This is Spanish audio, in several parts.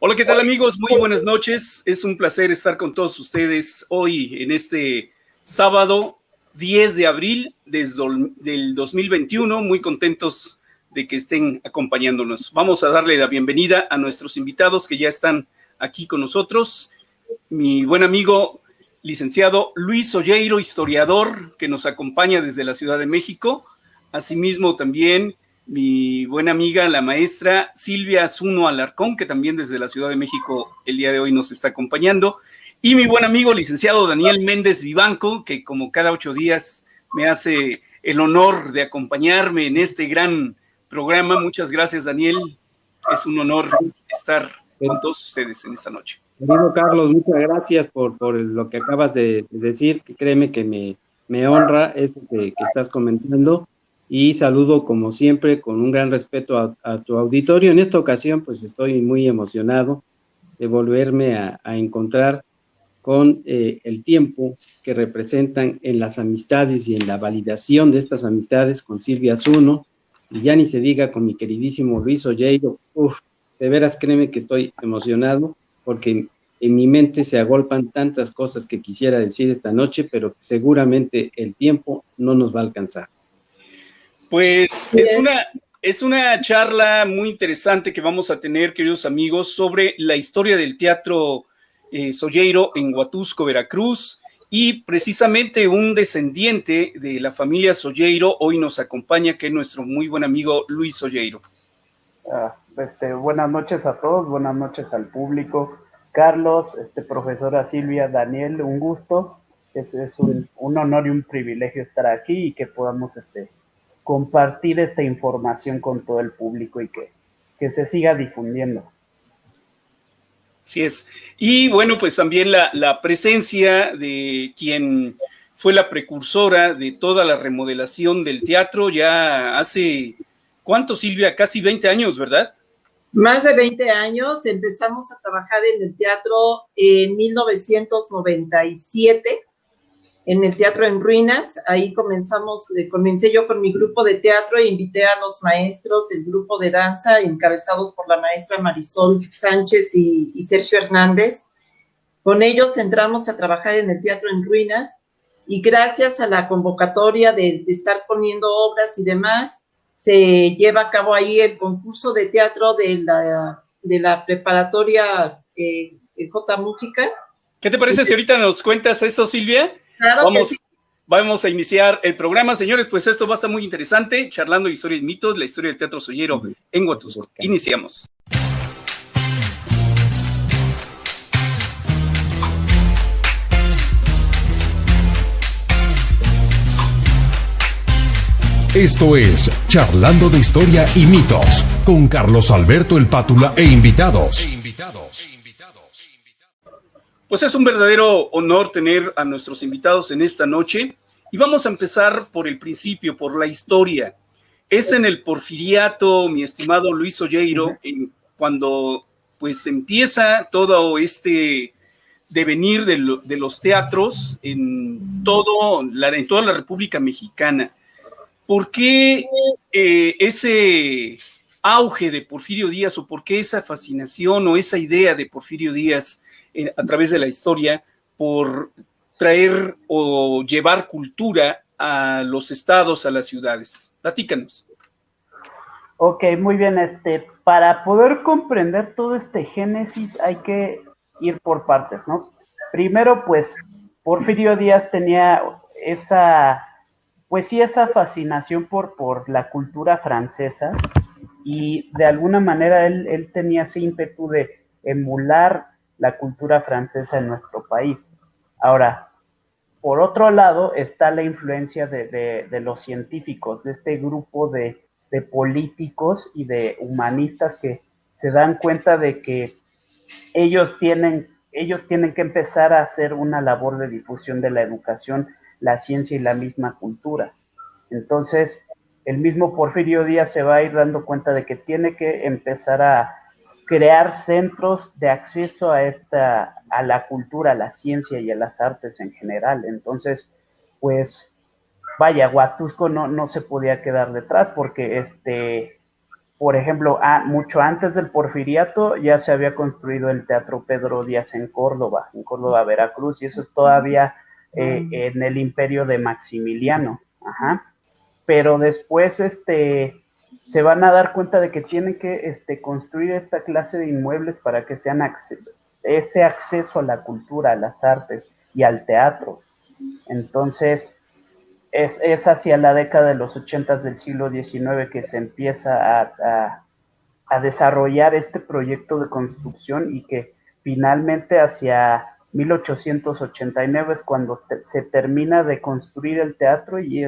Hola, ¿qué tal amigos? Muy buenas noches. Es un placer estar con todos ustedes hoy en este sábado 10 de abril del 2021. Muy contentos de que estén acompañándonos. Vamos a darle la bienvenida a nuestros invitados que ya están aquí con nosotros. Mi buen amigo licenciado Luis Olleiro, historiador, que nos acompaña desde la Ciudad de México. Asimismo también mi buena amiga, la maestra Silvia Zuno Alarcón, que también desde la Ciudad de México el día de hoy nos está acompañando, y mi buen amigo, licenciado Daniel Méndez Vivanco, que como cada 8 días me hace el honor de acompañarme en este gran programa. Muchas gracias, Daniel. Es un honor estar con todos ustedes en esta noche. Querido Carlos, muchas gracias por lo que acabas de decir, que créeme que me honra esto que estás comentando. Y saludo como siempre con un gran respeto a tu auditorio. En esta ocasión pues estoy muy emocionado de volverme a encontrar con el tiempo que representan en las amistades y en la validación de estas amistades con Silvia Zuno, y ya ni se diga con mi queridísimo Luis Olleiro. De veras créeme que estoy emocionado porque en mi mente se agolpan tantas cosas que quisiera decir esta noche, pero seguramente el tiempo no nos va a alcanzar. Pues es una charla muy interesante que vamos a tener, queridos amigos, sobre la historia del teatro Solleiro en Huatusco, Veracruz, y precisamente un descendiente de la familia Solleiro hoy nos acompaña, que es nuestro muy buen amigo Luis Solleiro. Buenas noches a todos, buenas noches al público. Carlos, profesora Silvia, Daniel, un gusto. Es un honor y un privilegio estar aquí y que podamos compartir esta información con todo el público y que se siga difundiendo. Así es. Y bueno, pues también la presencia de quien fue la precursora de toda la remodelación del teatro ya hace, ¿cuánto, Silvia? Casi 20 años, ¿verdad? Más de 20 años. Empezamos a trabajar en el teatro en 1997, en el Teatro en Ruinas. Ahí comencé yo con mi grupo de teatro e invité a los maestros del grupo de danza, encabezados por la maestra Marisol Sánchez y Sergio Hernández. Con ellos entramos a trabajar en el Teatro en Ruinas, y gracias a la convocatoria de estar poniendo obras y demás, se lleva a cabo ahí el concurso de teatro de la preparatoria J. Mújica. ¿Qué te parece si ahorita nos cuentas eso, Silvia? Claro que sí. Vamos a iniciar el programa, señores. Pues esto va a estar muy interesante, charlando historias y mitos, la historia del teatro Solleiro en Huatusco. Iniciamos. Esto es Charlando de Historia y Mitos, con Carlos Alberto El Pátula e invitados. Pues es un verdadero honor tener a nuestros invitados en esta noche, y vamos a empezar por el principio, por la historia. Es en el Porfiriato, mi estimado Luis Olleiro, cuando pues empieza todo este devenir de los teatros en toda la República Mexicana. ¿Por qué ese auge de Porfirio Díaz, o por qué esa fascinación o esa idea de Porfirio Díaz a través de la historia por traer o llevar cultura a los estados, a las ciudades? Platícanos. Ok, muy bien. Para poder comprender todo este génesis hay que ir por partes, ¿no? Primero, pues, Porfirio Díaz tenía esa fascinación por la cultura francesa, y de alguna manera él tenía ese ímpetu de emular la cultura francesa en nuestro país. Ahora, por otro lado está la influencia de los científicos, de este grupo de políticos y de humanistas que se dan cuenta de que ellos tienen que empezar a hacer una labor de difusión de la educación, la ciencia y la misma cultura. Entonces, el mismo Porfirio Díaz se va a ir dando cuenta de que tiene que empezar a crear centros de acceso a la cultura, a la ciencia y a las artes en general. Entonces, pues, vaya, Huatusco no se podía quedar detrás, porque por ejemplo, mucho antes del Porfiriato ya se había construido el Teatro Pedro Díaz en Córdoba, Veracruz, y eso es todavía en el imperio de Maximiliano. Ajá. Pero después se van a dar cuenta de que tienen que construir esta clase de inmuebles para que sean ese acceso a la cultura, a las artes y al teatro. Entonces, es hacia la década de los 80 del siglo XIX que se empieza a desarrollar este proyecto de construcción, y que finalmente hacia 1889 es cuando se termina de construir el teatro, y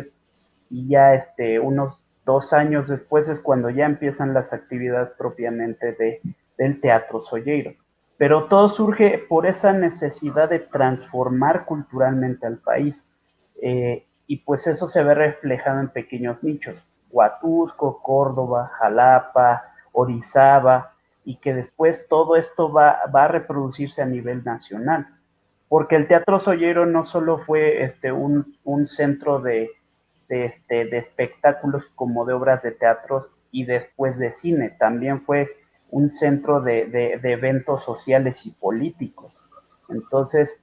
ya unos 2 años después es cuando ya empiezan las actividades propiamente del Teatro Solleiro. Pero todo surge por esa necesidad de transformar culturalmente al país. Y pues eso se ve reflejado en pequeños nichos: Huatusco, Córdoba, Jalapa, Orizaba, y que después todo esto va a reproducirse a nivel nacional. Porque el Teatro Solleiro no solo fue un centro de espectáculos como de obras de teatro y después de cine, también fue un centro de eventos sociales y políticos. Entonces,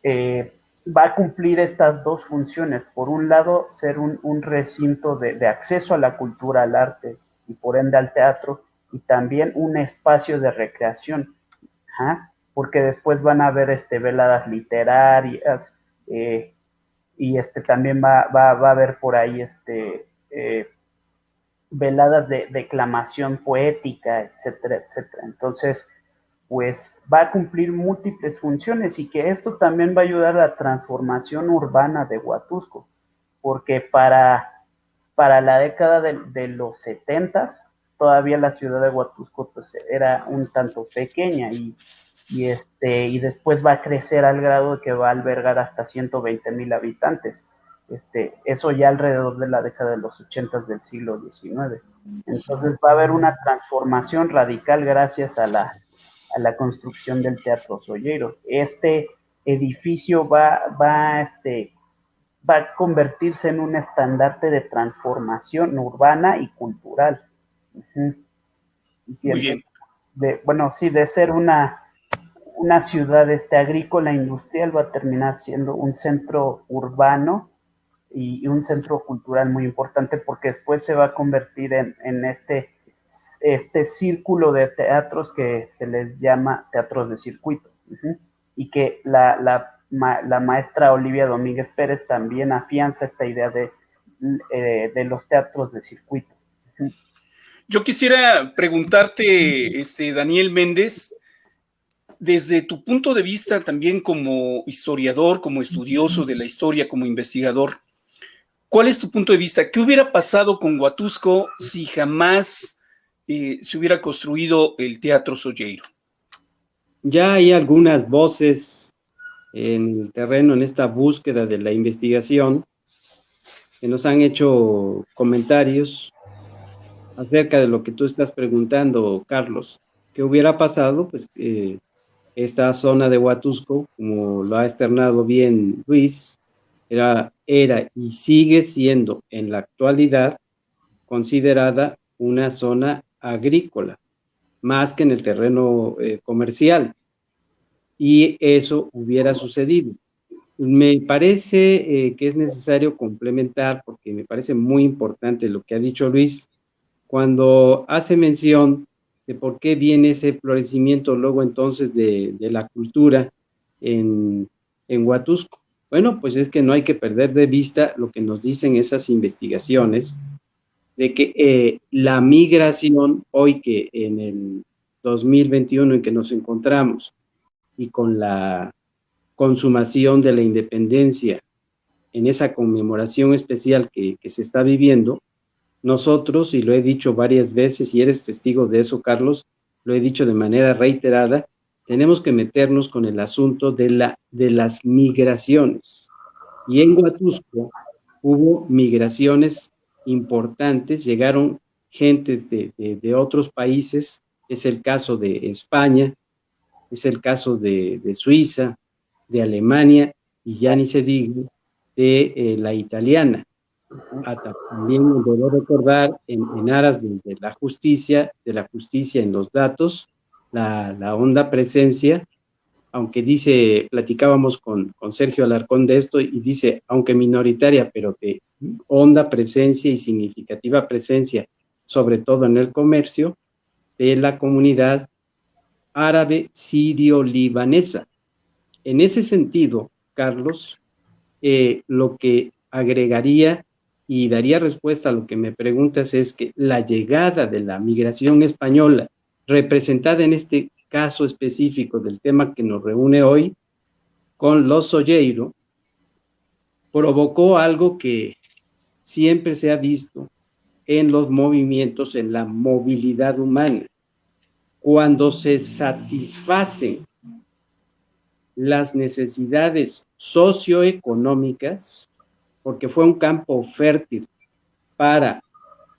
va a cumplir estas dos funciones: por un lado, ser un recinto de acceso a la cultura, al arte y por ende al teatro, y también un espacio de recreación. ¿Ah? Porque después van a haber veladas literarias, y también va a haber por ahí veladas de declamación poética, etcétera, etcétera. Entonces, pues va a cumplir múltiples funciones, y que esto también va a ayudar a la transformación urbana de Huatusco, porque para la década de los 70s todavía la ciudad de Huatusco pues era un tanto pequeña, y después va a crecer al grado de que va a albergar hasta 120,000 habitantes. Eso ya alrededor de la década de los 80s del siglo XIX. Entonces va a haber una transformación radical gracias a la construcción del Teatro Solleiro. Este edificio va a convertirse en un estandarte de transformación urbana y cultural. Uh-huh. Muy bien. De ser una ciudad agrícola industrial, va a terminar siendo un centro urbano y un centro cultural muy importante, porque después se va a convertir en este círculo de teatros que se les llama teatros de circuito. Uh-huh. Y que la maestra Olivia Domínguez Pérez también afianza esta idea de los teatros de circuito. Uh-huh. Yo quisiera preguntarte, Daniel Méndez, desde tu punto de vista también como historiador, como estudioso de la historia, como investigador, ¿cuál es tu punto de vista? ¿Qué hubiera pasado con Huatusco si jamás se hubiera construido el Teatro Solleiro? Ya hay algunas voces en el terreno, en esta búsqueda de la investigación, que nos han hecho comentarios acerca de lo que tú estás preguntando, Carlos. ¿Qué hubiera pasado? Pues esta zona de Huatusco, como lo ha externado bien Luis, era y sigue siendo en la actualidad considerada una zona agrícola, más que en el terreno comercial, y eso hubiera sucedido. Me parece que es necesario complementar, porque me parece muy importante lo que ha dicho Luis, cuando hace mención de por qué viene ese florecimiento luego entonces de la cultura en Huatusco. Bueno, pues es que no hay que perder de vista lo que nos dicen esas investigaciones, de que la migración hoy, que en el 2021 en que nos encontramos, y con la consumación de la independencia, en esa conmemoración especial que se está viviendo, nosotros, y lo he dicho varias veces, y eres testigo de eso, Carlos, lo he dicho de manera reiterada, tenemos que meternos con el asunto de las migraciones. Y en Huatusco hubo migraciones importantes, llegaron gentes de otros países, es el caso de España, es el caso de Suiza, de Alemania, y ya ni se diga de la italiana. También debo recordar, en aras de la justicia en los datos, la honda presencia, aunque dice, platicábamos con Sergio Alarcón de esto, y dice, aunque minoritaria, pero de honda presencia y significativa presencia, sobre todo en el comercio, de la comunidad árabe sirio-libanesa. En ese sentido, Carlos, lo que agregaría y daría respuesta a lo que me preguntas es que la llegada de la migración española, representada en este caso específico del tema que nos reúne hoy, con los Solleiro, provocó algo que siempre se ha visto en los movimientos, en la movilidad humana. Cuando se satisfacen las necesidades socioeconómicas, porque fue un campo fértil para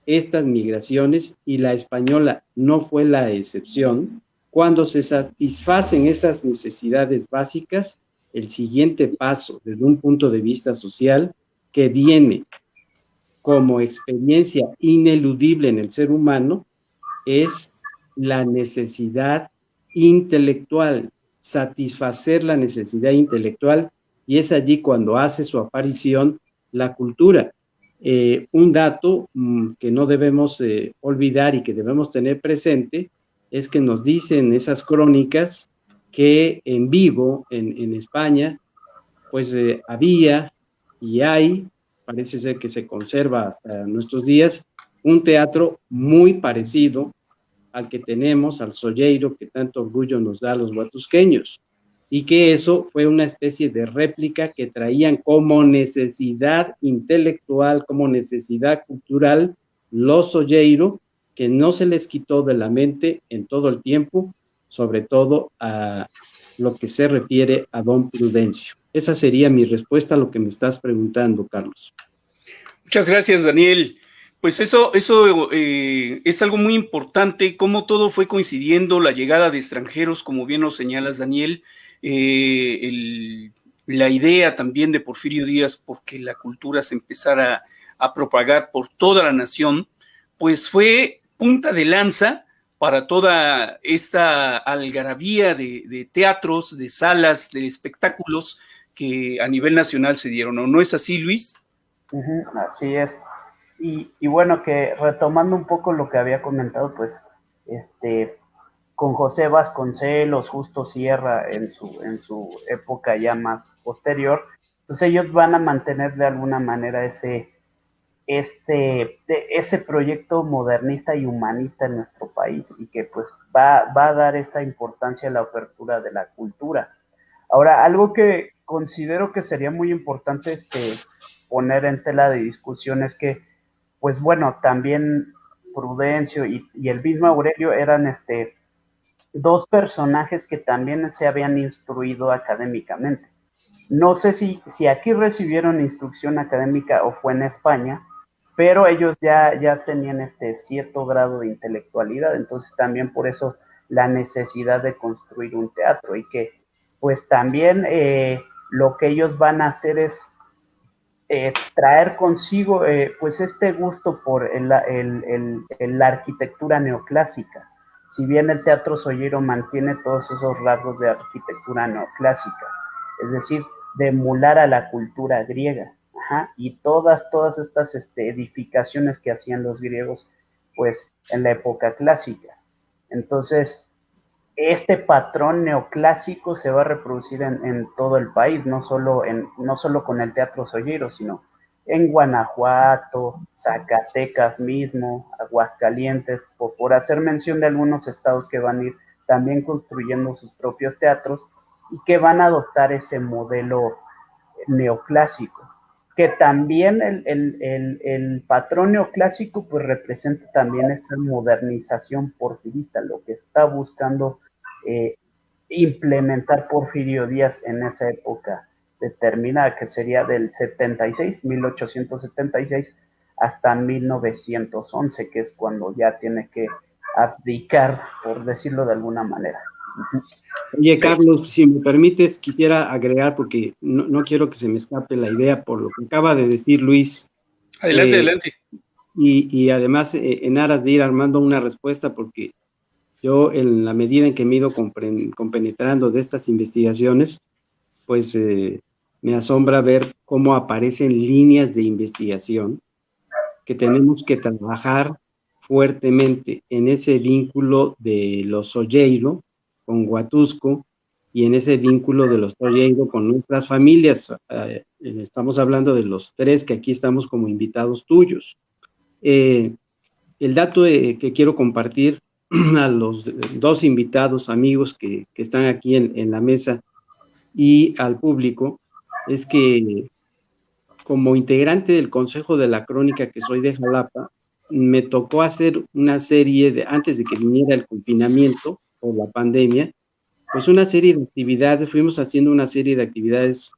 estas migraciones y la española no fue la excepción. Cuando se satisfacen esas necesidades básicas, el siguiente paso desde un punto de vista social que viene como experiencia ineludible en el ser humano es la necesidad intelectual, satisfacer la necesidad intelectual, y es allí cuando hace su aparición la cultura. Un dato que no debemos olvidar y que debemos tener presente es que nos dicen esas crónicas que en Vigo, en España, pues había y hay, parece ser que se conserva hasta nuestros días, un teatro muy parecido al que tenemos, al Solleiro, que tanto orgullo nos da a los huatusqueños, y que eso fue una especie de réplica que traían como necesidad intelectual, como necesidad cultural, los Solleiro, que no se les quitó de la mente en todo el tiempo, sobre todo a lo que se refiere a don Prudencio. Esa sería mi respuesta a lo que me estás preguntando, Carlos. Muchas gracias, Daniel. Pues eso es algo muy importante, cómo todo fue coincidiendo, la llegada de extranjeros, como bien nos señalas, Daniel, la idea también de Porfirio Díaz porque la cultura se empezara a propagar por toda la nación, pues fue punta de lanza para toda esta algarabía de teatros, de salas, de espectáculos que a nivel nacional se dieron. ¿No es así, Luis? Así es. Y bueno, que retomando un poco lo que había comentado, pues, con José Vasconcelos, Justo Sierra, en su época ya más posterior, pues ellos van a mantener de alguna manera ese proyecto modernista y humanista en nuestro país, y que pues va a dar esa importancia a la apertura de la cultura. Ahora, algo que considero que sería muy importante poner en tela de discusión es que, pues bueno, también Prudencio y el mismo Aurelio eran dos personajes que también se habían instruido académicamente. No sé si aquí recibieron instrucción académica o fue en España, pero ellos ya tenían cierto grado de intelectualidad, entonces también por eso la necesidad de construir un teatro, y que pues también lo que ellos van a hacer es traer consigo pues gusto por la arquitectura neoclásica. Si bien el Teatro Solleiro mantiene todos esos rasgos de arquitectura neoclásica, es decir, de emular a la cultura griega, y todas estas edificaciones que hacían los griegos pues en la época clásica. Entonces, este patrón neoclásico se va a reproducir en todo el país, no solo con el Teatro Solleiro, sino en Guanajuato, Zacatecas mismo, Aguascalientes, por hacer mención de algunos estados que van a ir también construyendo sus propios teatros y que van a adoptar ese modelo neoclásico, que también el patrón neoclásico pues representa también esa modernización porfirista, lo que está buscando implementar Porfirio Díaz en esa época determinada, que sería del 1876 hasta 1911, que es cuando ya tiene que abdicar, por decirlo de alguna manera. Oye, Carlos, si me permites, quisiera agregar, porque no quiero que se me escape la idea por lo que acaba de decir Luis. Adelante, adelante. Y además, en aras de ir armando una respuesta, porque yo, en la medida en que me he ido compenetrando de estas investigaciones, pues me asombra ver cómo aparecen líneas de investigación que tenemos que trabajar fuertemente en ese vínculo de los Olleiro con Huatusco y en ese vínculo de los Olleiro con nuestras familias. Estamos hablando de los 3 que aquí estamos como invitados tuyos. El dato que quiero compartir a los 2 invitados, amigos que están aquí en la mesa y al público, es que como integrante del Consejo de la Crónica que soy de Jalapa, me tocó hacer una serie antes de que viniera el confinamiento por la pandemia, pues una serie de actividades, fuimos haciendo una serie de actividades,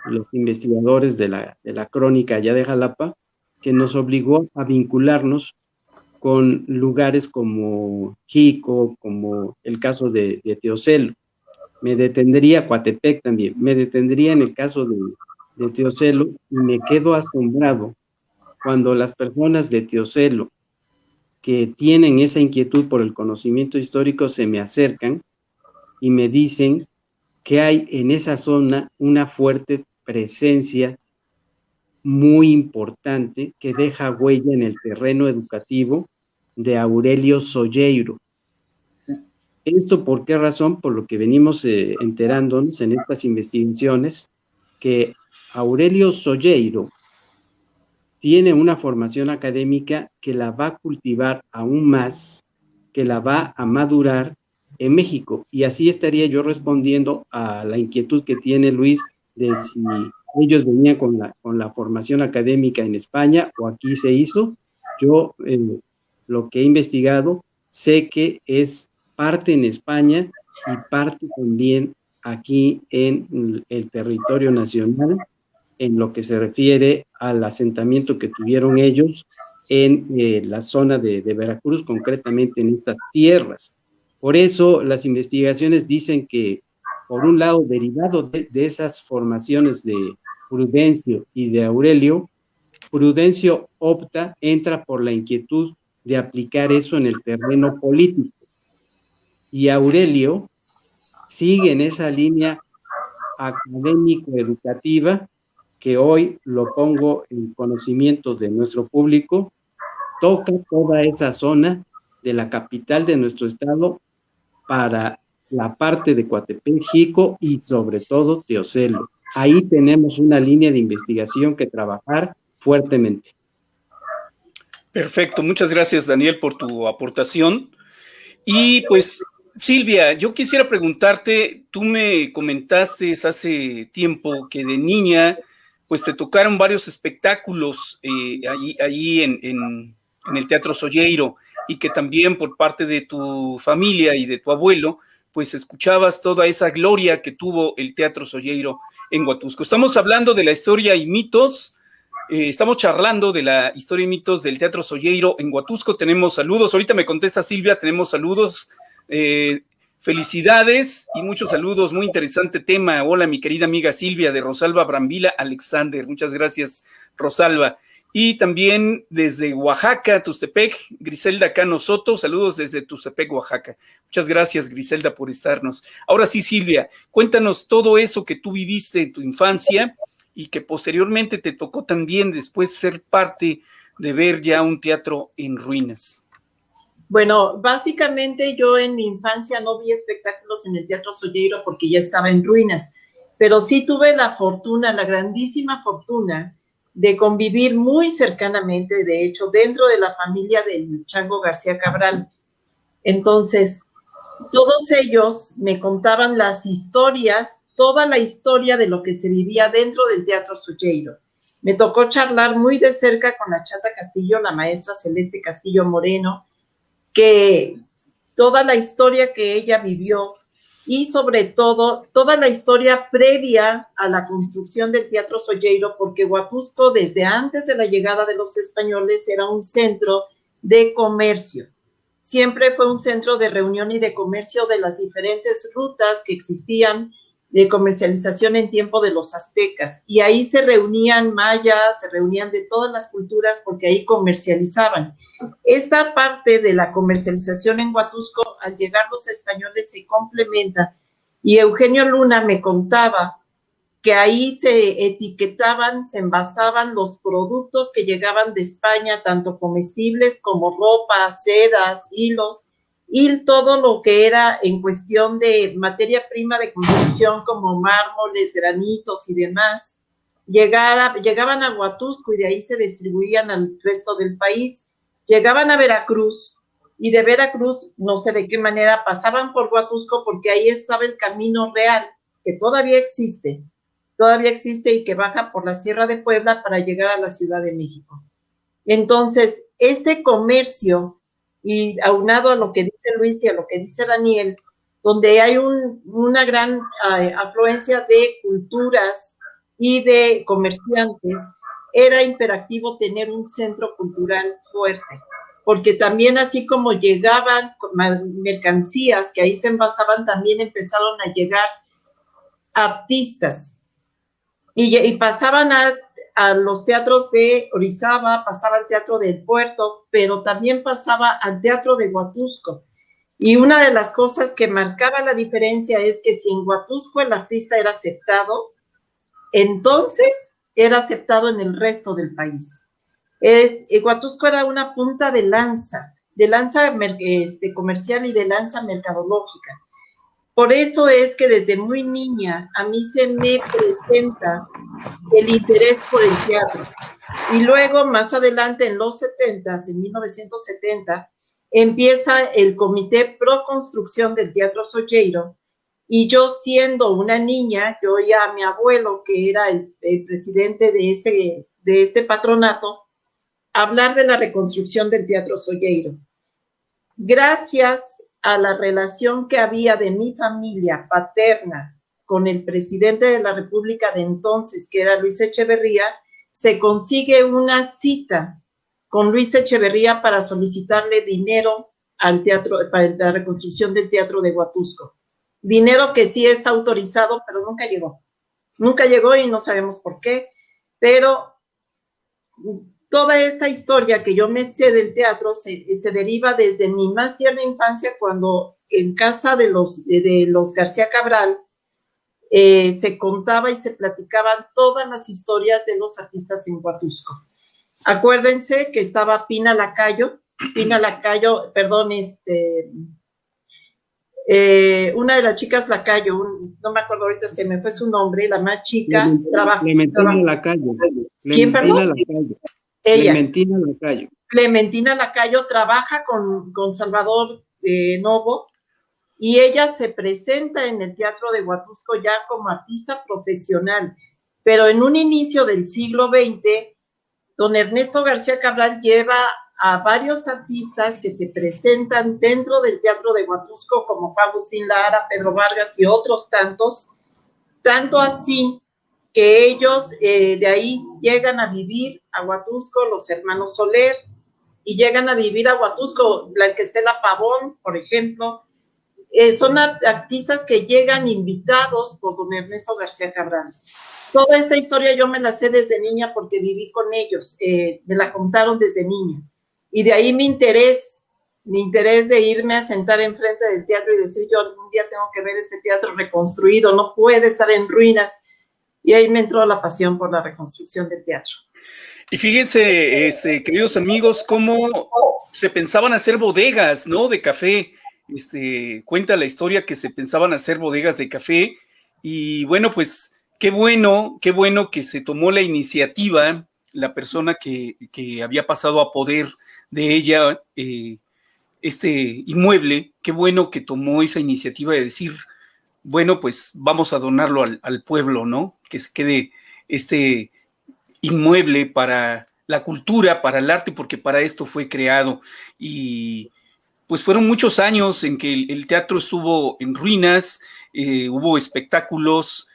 los investigadores de la Crónica allá de Jalapa, que nos obligó a vincularnos con lugares como Jico, como el caso de Teocelo. Me detendría, Coatepec también, me detendría en el caso de Teocelo y me quedo asombrado cuando las personas de Teocelo que tienen esa inquietud por el conocimiento histórico se me acercan y me dicen que hay en esa zona una fuerte presencia muy importante que deja huella en el terreno educativo de Aurelio Solleiro. ¿Esto por qué razón? Por lo que venimos enterándonos en estas investigaciones, que Aurelio Solleiro tiene una formación académica que la va a cultivar aún más, que la va a madurar en México. Y así estaría yo respondiendo a la inquietud que tiene Luis de si ellos venían con la formación académica en España o aquí se hizo. Yo, lo que he investigado, sé que es parte en España y parte también aquí en el territorio nacional, en lo que se refiere al asentamiento que tuvieron ellos en la zona de Veracruz, concretamente en estas tierras. Por eso las investigaciones dicen que, por un lado, derivado de esas formaciones de Prudencio y de Aurelio, Prudencio entra por la inquietud de aplicar eso en el terreno político, y Aurelio sigue en esa línea académico-educativa que hoy lo pongo en conocimiento de nuestro público, toca toda esa zona de la capital de nuestro estado para la parte de Coatepec, Jico y sobre todo Teocelo. Ahí tenemos una línea de investigación que trabajar fuertemente. Perfecto, muchas gracias, Daniel, por tu aportación. Y pues, Silvia, yo quisiera preguntarte, tú me comentaste hace tiempo que de niña pues te tocaron varios espectáculos allí en el Teatro Solleiro, y que también por parte de tu familia y de tu abuelo, pues escuchabas toda esa gloria que tuvo el Teatro Solleiro en Huatusco. Estamos hablando de la historia y mitos, estamos charlando de la historia y mitos del Teatro Solleiro en Huatusco. Tenemos saludos, ahorita me contesta Silvia, tenemos saludos, felicidades y muchos saludos, muy interesante tema. Hola, mi querida amiga Silvia de Rosalba Brambila Alexander, muchas gracias, Rosalba. Y también desde Oaxaca, Tustepec, Griselda Cano Soto, saludos desde Tustepec, Oaxaca. Muchas gracias, Griselda, por estarnos. Ahora sí, Silvia, cuéntanos todo eso que tú viviste en tu infancia y que posteriormente te tocó también después ser parte de ver ya un teatro en ruinas. Bueno, básicamente yo en mi infancia no vi espectáculos en el Teatro Solleiro porque ya estaba en ruinas, pero sí tuve la fortuna, la grandísima fortuna de convivir muy cercanamente, de hecho, dentro de la familia del Chango García Cabral. Entonces, todos ellos me contaban las historias, toda la historia de lo que se vivía dentro del Teatro Solleiro. Me tocó charlar muy de cerca con la Chata Castillo, la maestra Celeste Castillo Moreno, que toda la historia que ella vivió y sobre todo toda la historia previa a la construcción del Teatro Solleiro, porque Huatusco desde antes de la llegada de los españoles era un centro de comercio. Siempre fue un centro de reunión y de comercio de las diferentes rutas que existían de comercialización en tiempo de los aztecas, y ahí se reunían mayas, se reunían de todas las culturas porque ahí comercializaban. Esta parte de la comercialización en Huatusco, al llegar los españoles, se complementa, y Eugenio Luna me contaba que ahí se etiquetaban, se envasaban los productos que llegaban de España, tanto comestibles como ropa, sedas, hilos, y todo lo que era en cuestión de materia prima de construcción como mármoles, granitos y demás, llegaban a Huatusco y de ahí se distribuían al resto del país. Llegaban a Veracruz y de Veracruz, no sé de qué manera, pasaban por Huatusco porque ahí estaba el Camino Real, que todavía existe y que baja por la Sierra de Puebla para llegar a la Ciudad de México. Entonces, este comercio, y aunado a lo que dice Luis y a lo que dice Daniel, donde hay una gran afluencia de culturas y de comerciantes, era imperativo tener un centro cultural fuerte, porque también así como llegaban mercancías que ahí se envasaban, también empezaron a llegar artistas, y pasaban a los teatros de Orizaba, pasaba al Teatro del Puerto, pero también pasaba al Teatro de Huatusco. Y una de las cosas que marcaba la diferencia es que si en Huatusco el artista era aceptado, entonces era aceptado en el resto del país. Huatusco era una punta de lanza comercial y de lanza mercadológica. Por eso es que desde muy niña a mí se me presenta el interés por el teatro. Y luego, más adelante, en los 70s, en 1970, empieza el Comité Pro Construcción del Teatro Soyeiro, y yo siendo una niña, yo oía a mi abuelo, que era el presidente de este patronato, hablar de la reconstrucción del Teatro Soyeiro. Gracias a la relación que había de mi familia paterna con el presidente de la República de entonces, que era Luis Echeverría, se consigue una cita con Luis Echeverría para solicitarle dinero al teatro, para la reconstrucción del Teatro de Huatusco. Dinero que sí es autorizado, pero nunca llegó. Nunca llegó y no sabemos por qué, pero toda esta historia que yo me sé del teatro se deriva desde mi más tierna infancia, cuando en casa de los García Cabral se contaba y se platicaban todas las historias de los artistas en Huatusco. Acuérdense que estaba Pina Lacayo, perdón, una de las chicas Lacayo, no me acuerdo ahorita, se me fue su nombre, la más chica, Clementina Lacayo. ¿Quién, perdón? Ella. Clementina Lacayo trabaja con Salvador Novo, y ella se presenta en el Teatro de Huatusco ya como artista profesional, pero en un inicio del siglo XX, don Ernesto García Cabral lleva a varios artistas que se presentan dentro del Teatro de Huatusco, como fue Agustín Lara, Pedro Vargas y otros tantos, tanto así que ellos de ahí llegan a vivir a Huatusco, los hermanos Soler, y llegan a vivir a Huatusco, Blanquestela Pavón, por ejemplo. Son artistas que llegan invitados por don Ernesto García Cabral. Toda esta historia yo me la sé desde niña porque viví con ellos, me la contaron desde niña. Y de ahí mi interés de irme a sentar enfrente del teatro y decir, yo algún día tengo que ver este teatro reconstruido, no puede estar en ruinas. Y ahí me entró la pasión por la reconstrucción del teatro. Y fíjense, queridos amigos, cómo se pensaban hacer bodegas, ¿no? De café. Cuenta la historia que se pensaban hacer bodegas de café. Y bueno, pues qué bueno que se tomó la iniciativa, la persona que había pasado a poder de ella este inmueble, qué bueno que tomó esa iniciativa de decir, bueno, pues vamos a donarlo al pueblo, ¿no? Que se quede este inmueble para la cultura, para el arte, porque para esto fue creado. Y pues fueron muchos años en que el teatro estuvo en ruinas, hubo espectáculos,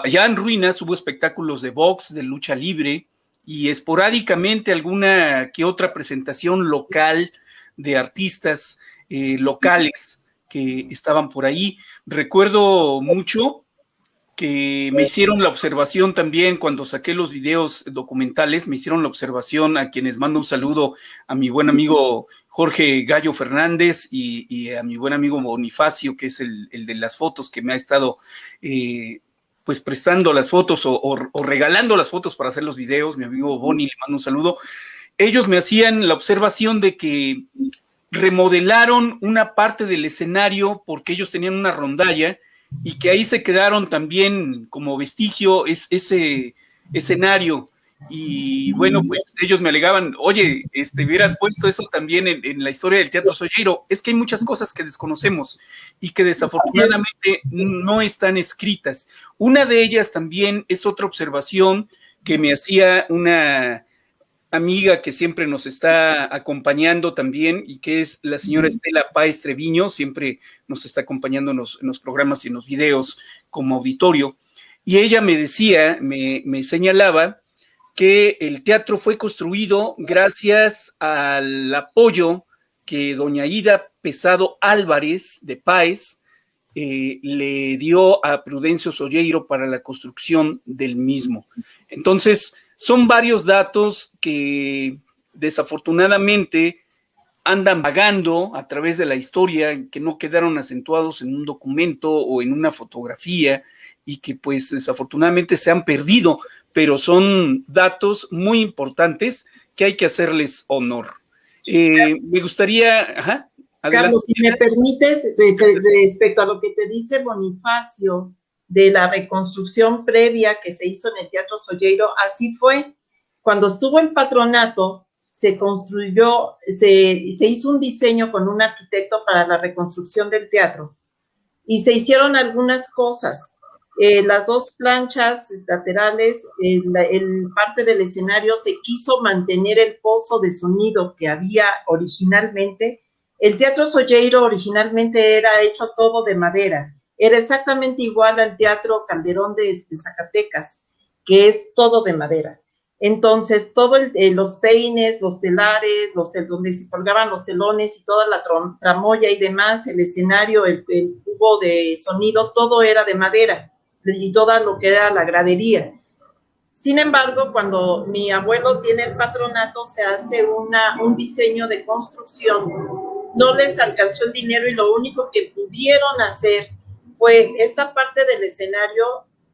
ya en ruinas hubo espectáculos de box, de lucha libre, y esporádicamente alguna que otra presentación local de artistas locales que estaban por ahí. Recuerdo mucho que me hicieron la observación también cuando saqué los videos documentales, me hicieron la observación, a quienes mando un saludo, a mi buen amigo Jorge Gallo Fernández y a mi buen amigo Bonifacio, que es el de las fotos, que me ha estado pues prestando las fotos o regalando las fotos para hacer los videos. Mi amigo Boni, le mando un saludo. Ellos me hacían la observación de que remodelaron una parte del escenario porque ellos tenían una rondalla y que ahí se quedaron también como vestigio ese escenario. Y bueno, pues ellos me alegaban, oye, hubieras puesto eso también en la historia del Teatro Sollero. Es que hay muchas cosas que desconocemos y que desafortunadamente no están escritas. Una de ellas también es otra observación que me hacía una amiga que siempre nos está acompañando también y que es la señora Estela Páez Treviño, siempre nos está acompañando en los programas y en los videos como auditorio, y ella me decía, me señalaba que el teatro fue construido gracias al apoyo que doña Ida Pesado Álvarez de Páez le dio a Prudencio Solleiro para la construcción del mismo. Entonces, son varios datos que desafortunadamente andan vagando a través de la historia, que no quedaron acentuados en un documento o en una fotografía y que pues desafortunadamente se han perdido, pero son datos muy importantes que hay que hacerles honor. Me gustaría... Ajá, Carlos, si me permites, respecto a lo que te dice Bonifacio, de la reconstrucción previa que se hizo en el Teatro Solleiro, así fue. Cuando estuvo en patronato, se construyó, se hizo un diseño con un arquitecto para la reconstrucción del teatro y se hicieron algunas cosas. Las dos planchas laterales, en parte del escenario se quiso mantener el pozo de sonido que había originalmente. El Teatro Solleiro originalmente era hecho todo de madera. Era exactamente igual al Teatro Calderón de Zacatecas, que es todo de madera. Entonces, todos los peines, los telares, donde se colgaban los telones y toda la tramoya y demás, el escenario, el cubo de sonido, todo era de madera, y toda lo que era la gradería. Sin embargo, cuando mi abuelo tiene el patronato, se hace un diseño de construcción. No les alcanzó el dinero y lo único que pudieron hacer fue esta parte del escenario,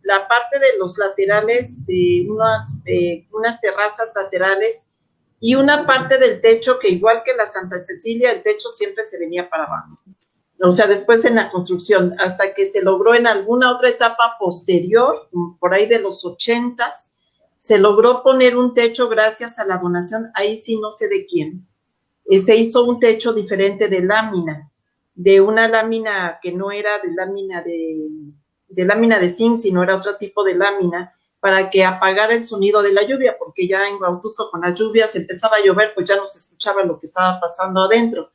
la parte de los laterales, de unas terrazas laterales y una parte del techo que, igual que la Santa Cecilia, el techo siempre se venía para abajo. O sea, después en la construcción, hasta que se logró en alguna otra etapa posterior, por ahí de los 80s, se logró poner un techo gracias a la donación, ahí sí no sé de quién. Se hizo un techo diferente de lámina, de una lámina que no era de lámina de zinc, sino era otro tipo de lámina, para que apagara el sonido de la lluvia, porque ya en Huatusco con las lluvias empezaba a llover, pues ya no se escuchaba lo que estaba pasando adentro.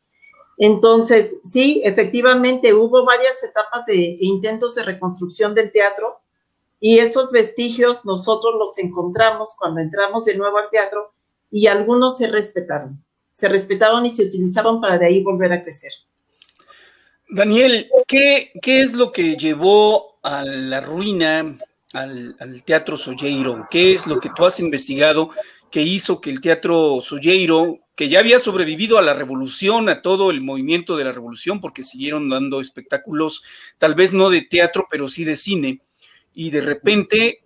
Entonces, sí, efectivamente hubo varias etapas de intentos de reconstrucción del teatro, y esos vestigios nosotros los encontramos cuando entramos de nuevo al teatro, y algunos se respetaron y se utilizaron para de ahí volver a crecer. Daniel, ¿qué es lo que llevó a la ruina al Teatro Solleiro? ¿Qué es lo que tú has investigado que hizo que el Teatro Solleiro, que ya había sobrevivido a la revolución, a todo el movimiento de la revolución, porque siguieron dando espectáculos, tal vez no de teatro, pero sí de cine, y de repente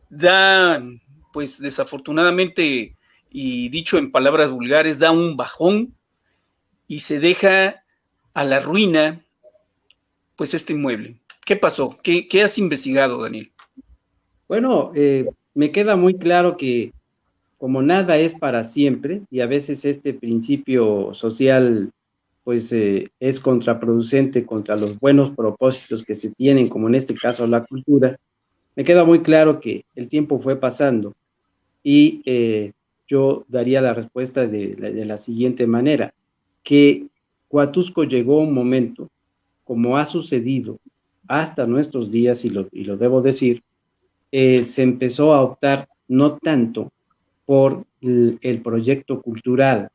da, pues desafortunadamente, y dicho en palabras vulgares, da un bajón y se deja a la ruina pues este inmueble? ¿Qué pasó? ¿Qué has investigado, Daniel? Bueno, me queda muy claro que como nada es para siempre, y a veces este principio social pues es contraproducente contra los buenos propósitos que se tienen, como en este caso la cultura, me queda muy claro que el tiempo fue pasando y yo daría la respuesta de la siguiente manera, que Huatusco llegó a un momento, como ha sucedido hasta nuestros días, y lo debo decir, se empezó a optar no tanto por el proyecto cultural,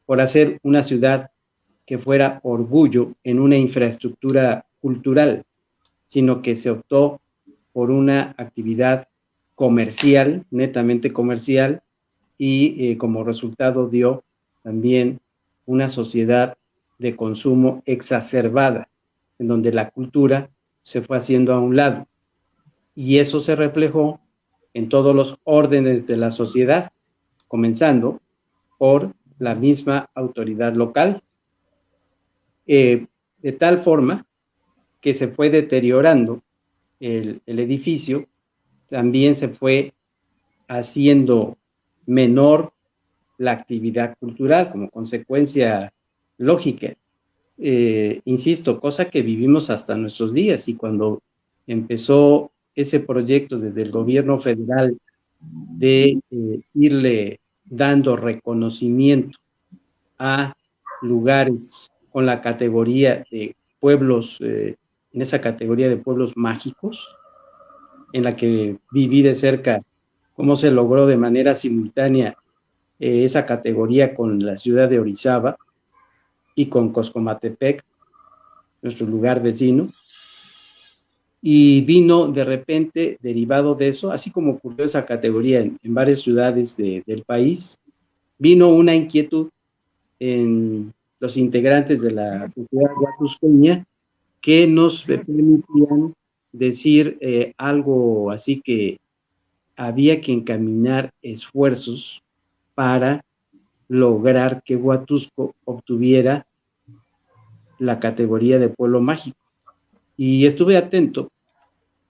por hacer una ciudad que fuera orgullo en una infraestructura cultural, sino que se optó por una actividad comercial, netamente comercial, y como resultado dio también una sociedad de consumo exacerbada, en donde la cultura se fue haciendo a un lado. Y eso se reflejó en todos los órdenes de la sociedad, comenzando por la misma autoridad local, de tal forma que se fue deteriorando el edificio, también se fue haciendo menor la actividad cultural como consecuencia lógica. Insisto, cosa que vivimos hasta nuestros días, y cuando empezó ese proyecto desde el gobierno federal de irle dando reconocimiento a lugares con la categoría de pueblos, en esa categoría de pueblos mágicos, en la que viví de cerca cómo se logró de manera simultánea esa categoría con la ciudad de Orizaba y con Coscomatepec, nuestro lugar vecino. Y vino de repente, derivado de eso, así como ocurrió esa categoría en varias ciudades del país, vino una inquietud en los integrantes de la sociedad huatuscoña que nos permitían decir algo así, que había que encaminar esfuerzos para lograr que Huatusco obtuviera la categoría de pueblo mágico. Y estuve atento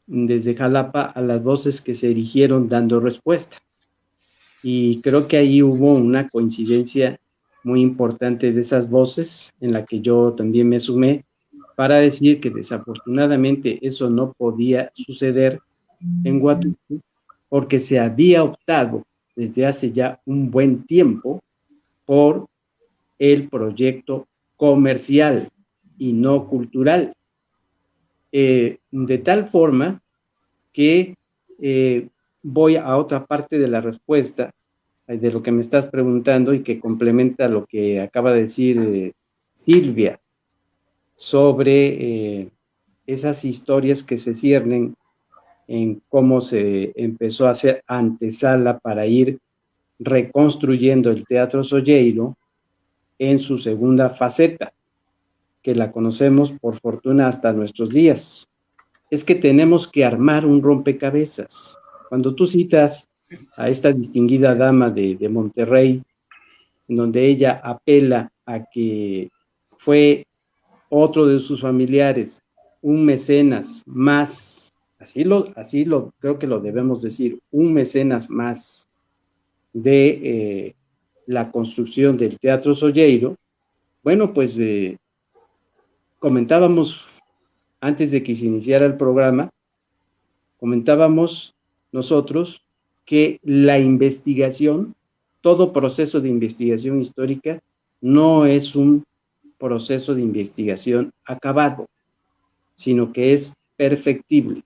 desde Jalapa a las voces que se erigieron dando respuesta. Y creo que ahí hubo una coincidencia muy importante de esas voces, en la que yo también me sumé, para decir que desafortunadamente eso no podía suceder en Huatusco, porque se había optado desde hace ya un buen tiempo por el proyecto comercial y no cultural. De tal forma que voy a otra parte de la respuesta de lo que me estás preguntando, y que complementa lo que acaba de decir Silvia sobre esas historias que se ciernen en cómo se empezó a hacer antesala para ir reconstruyendo el Teatro Solleiro en su segunda faceta, que la conocemos por fortuna hasta nuestros días. Es que tenemos que armar un rompecabezas. Cuando tú citas a esta distinguida dama de Monterrey, en donde ella apela a que fue otro de sus familiares un mecenas más, así lo creo que lo debemos decir, un mecenas más de la construcción del Teatro Solleiro. Bueno, pues comentábamos antes de que se iniciara el programa, comentábamos nosotros que la investigación, todo proceso de investigación histórica, no es un proceso de investigación acabado, sino que es perfectible.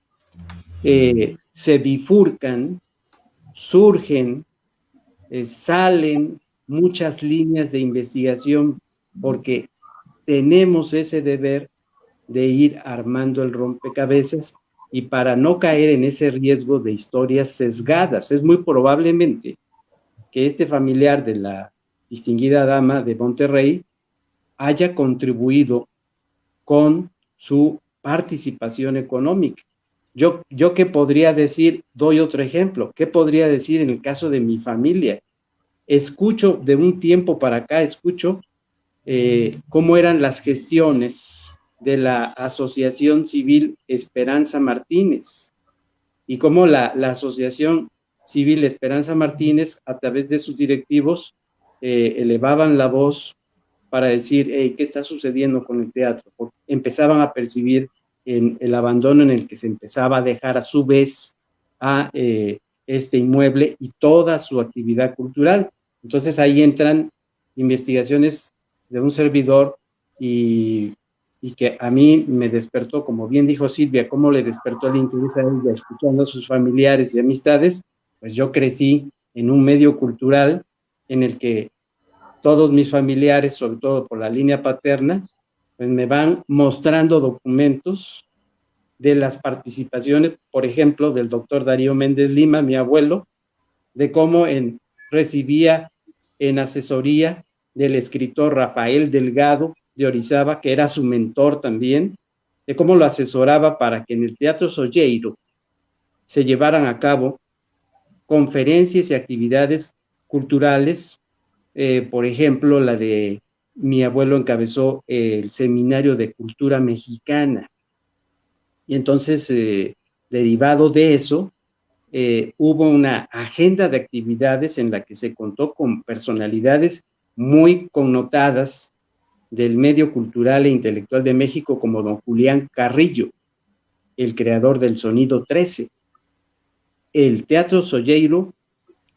Se bifurcan, surgen, salen muchas líneas de investigación, porque tenemos ese deber de ir armando el rompecabezas, y para no caer en ese riesgo de historias sesgadas. Es muy probablemente que este familiar de la distinguida dama de Monterrey haya contribuido con su participación económica. Yo ¿qué podría decir? Doy otro ejemplo. ¿Qué podría decir en el caso de mi familia? Escucho de un tiempo para acá, cómo eran las gestiones de la Asociación Civil Esperanza Martínez, y cómo la Asociación Civil Esperanza Martínez, a través de sus directivos, elevaban la voz para decir, hey, ¿qué está sucediendo con el teatro? Porque empezaban a percibir el abandono en el que se empezaba a dejar a su vez a este inmueble y toda su actividad cultural. Entonces ahí entran investigaciones de un servidor, y que a mí me despertó, como bien dijo Silvia, cómo le despertó el interés a ella escuchando a sus familiares y amistades. Pues yo crecí en un medio cultural en el que todos mis familiares, sobre todo por la línea paterna, pues me van mostrando documentos de las participaciones, por ejemplo, del doctor Darío Méndez Lima, mi abuelo, de cómo recibía en asesoría del escritor Rafael Delgado de Orizaba, que era su mentor también, de cómo lo asesoraba para que en el Teatro Solleiro se llevaran a cabo conferencias y actividades culturales. Por ejemplo, la de mi abuelo encabezó el Seminario de Cultura Mexicana. Y entonces, derivado de eso, hubo una agenda de actividades en la que se contó con personalidades muy connotadas del medio cultural e intelectual de México, como don Julián Carrillo, el creador del Sonido 13. El Teatro Solleiro,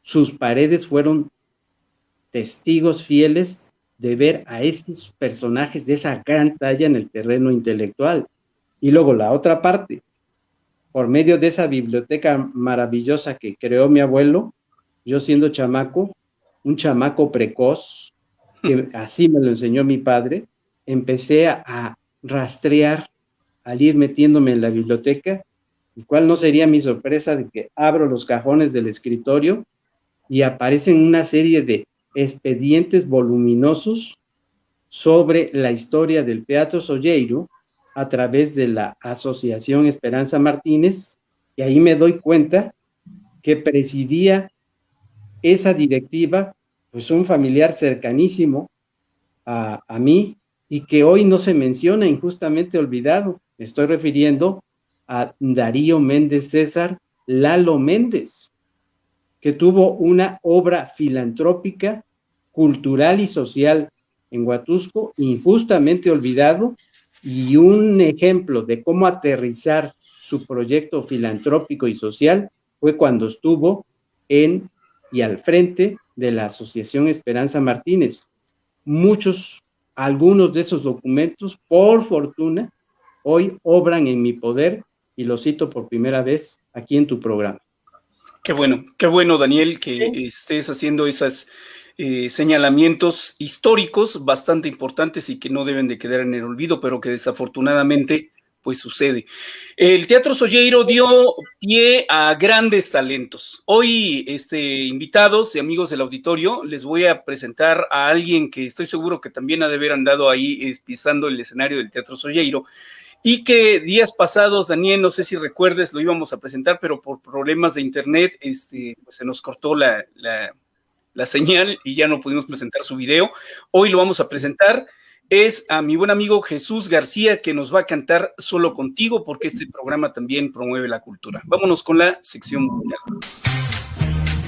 sus paredes fueron testigos fieles de ver a esos personajes de esa gran talla en el terreno intelectual. Y luego la otra parte, por medio de esa biblioteca maravillosa que creó mi abuelo, yo siendo chamaco, un chamaco precoz, que así me lo enseñó mi padre, empecé a rastrear al ir metiéndome en la biblioteca, y cuál no sería mi sorpresa de que abro los cajones del escritorio y aparecen una serie de expedientes voluminosos sobre la historia del Teatro Solleiro a través de la Asociación Esperanza Martínez, y ahí me doy cuenta que presidía esa directiva pues un familiar cercanísimo a mí, y que hoy no se menciona, injustamente olvidado. Me estoy refiriendo a Darío Méndez César Lalo Méndez, que tuvo una obra filantrópica, cultural y social en Huatusco, injustamente olvidado, y un ejemplo de cómo aterrizar su proyecto filantrópico y social fue cuando estuvo y al frente de la Asociación Esperanza Martínez. Algunos de esos documentos, por fortuna, hoy obran en mi poder, y lo cito por primera vez aquí en tu programa. Qué bueno, Daniel, que estés haciendo esos señalamientos históricos bastante importantes y que no deben de quedar en el olvido, pero que desafortunadamente pues sucede. El Teatro Solleiro dio pie a grandes talentos. Hoy, invitados y amigos del auditorio, les voy a presentar a alguien que estoy seguro que también ha de haber andado ahí pisando el escenario del Teatro Solleiro, y que días pasados, Daniel, no sé si recuerdes, lo íbamos a presentar, pero por problemas de internet, pues se nos cortó la señal y ya no pudimos presentar su video. Hoy lo vamos a presentar. Es a mi buen amigo Jesús García, que nos va a cantar Solo Contigo, porque este programa también promueve la cultura. Vámonos con la sección musical.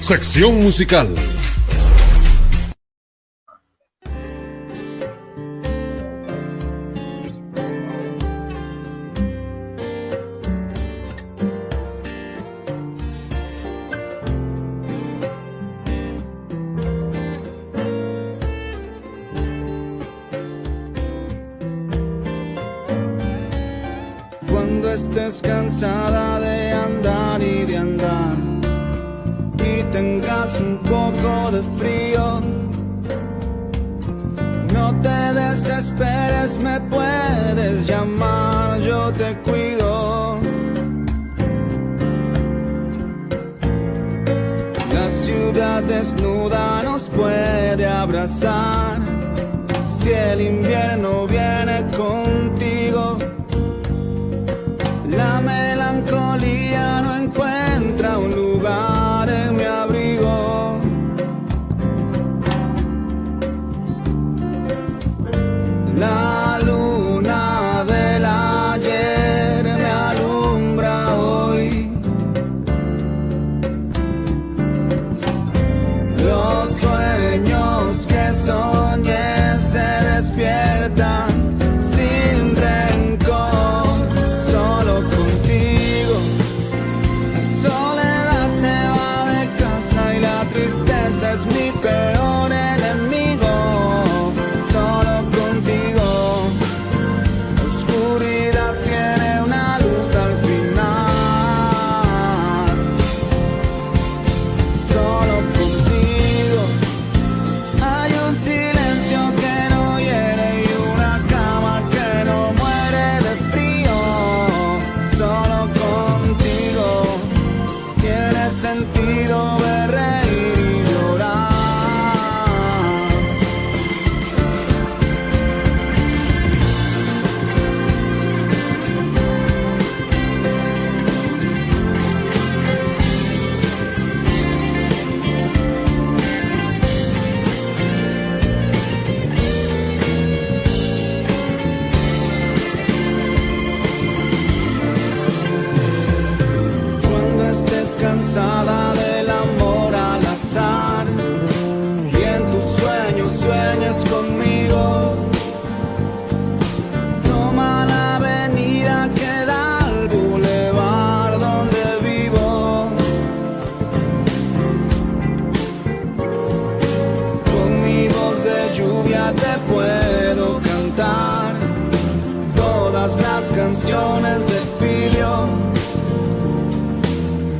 Sección musical. Cuando estés cansada de andar y de andar y tengas un poco de frío, no te desesperes, me puedes llamar, yo te cuido. La ciudad desnuda nos puede abrazar, si el invierno viene contigo. La melancolía no encuentra un lugar en mi abrigo. La luna del ayer puedo cantar todas las canciones de Filio.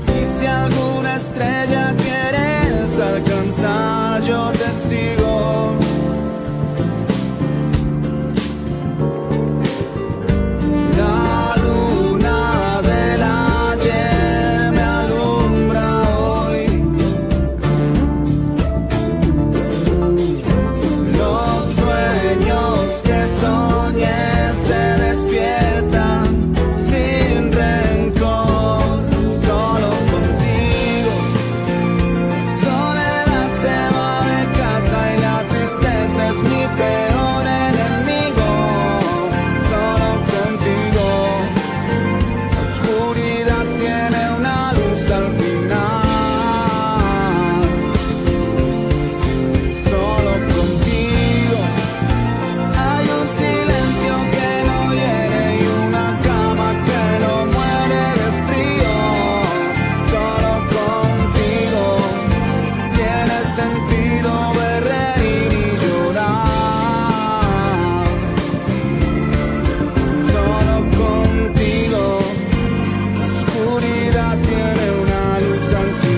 Y si alguna estrella quieres alcanzar, yo te sigo. La luna del ayer me alumbra hoy. Los sueños que soñé se despiertan sin rencor, solo contigo. Soledad se va de casa y la tristeza es mi peor enemigo. Solo contigo. La oscuridad tiene una luz al final. Solo contigo. Hay un silencio que no hiere y una cama que no muere de frío. Solo contigo tiene sentido ver reír y llorar. Solo contigo la oscuridad tiene una luz al final.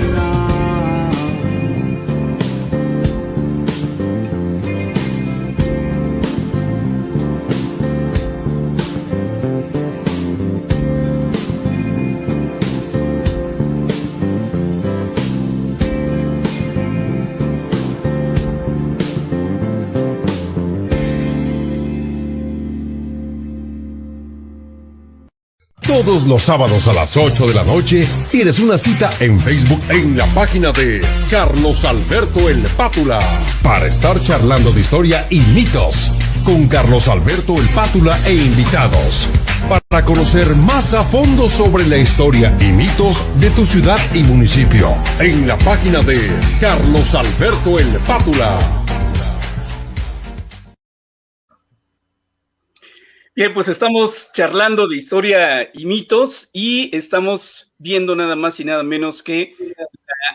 Todos los sábados a las 8 de la noche tienes una cita en Facebook en la página de Carlos Alberto el Pátula para estar charlando de historia y mitos con Carlos Alberto el Pátula e invitados para conocer más a fondo sobre la historia y mitos de tu ciudad y municipio en la página de Carlos Alberto el Pátula. Bien, pues estamos charlando de historia y mitos y estamos viendo nada más y nada menos que la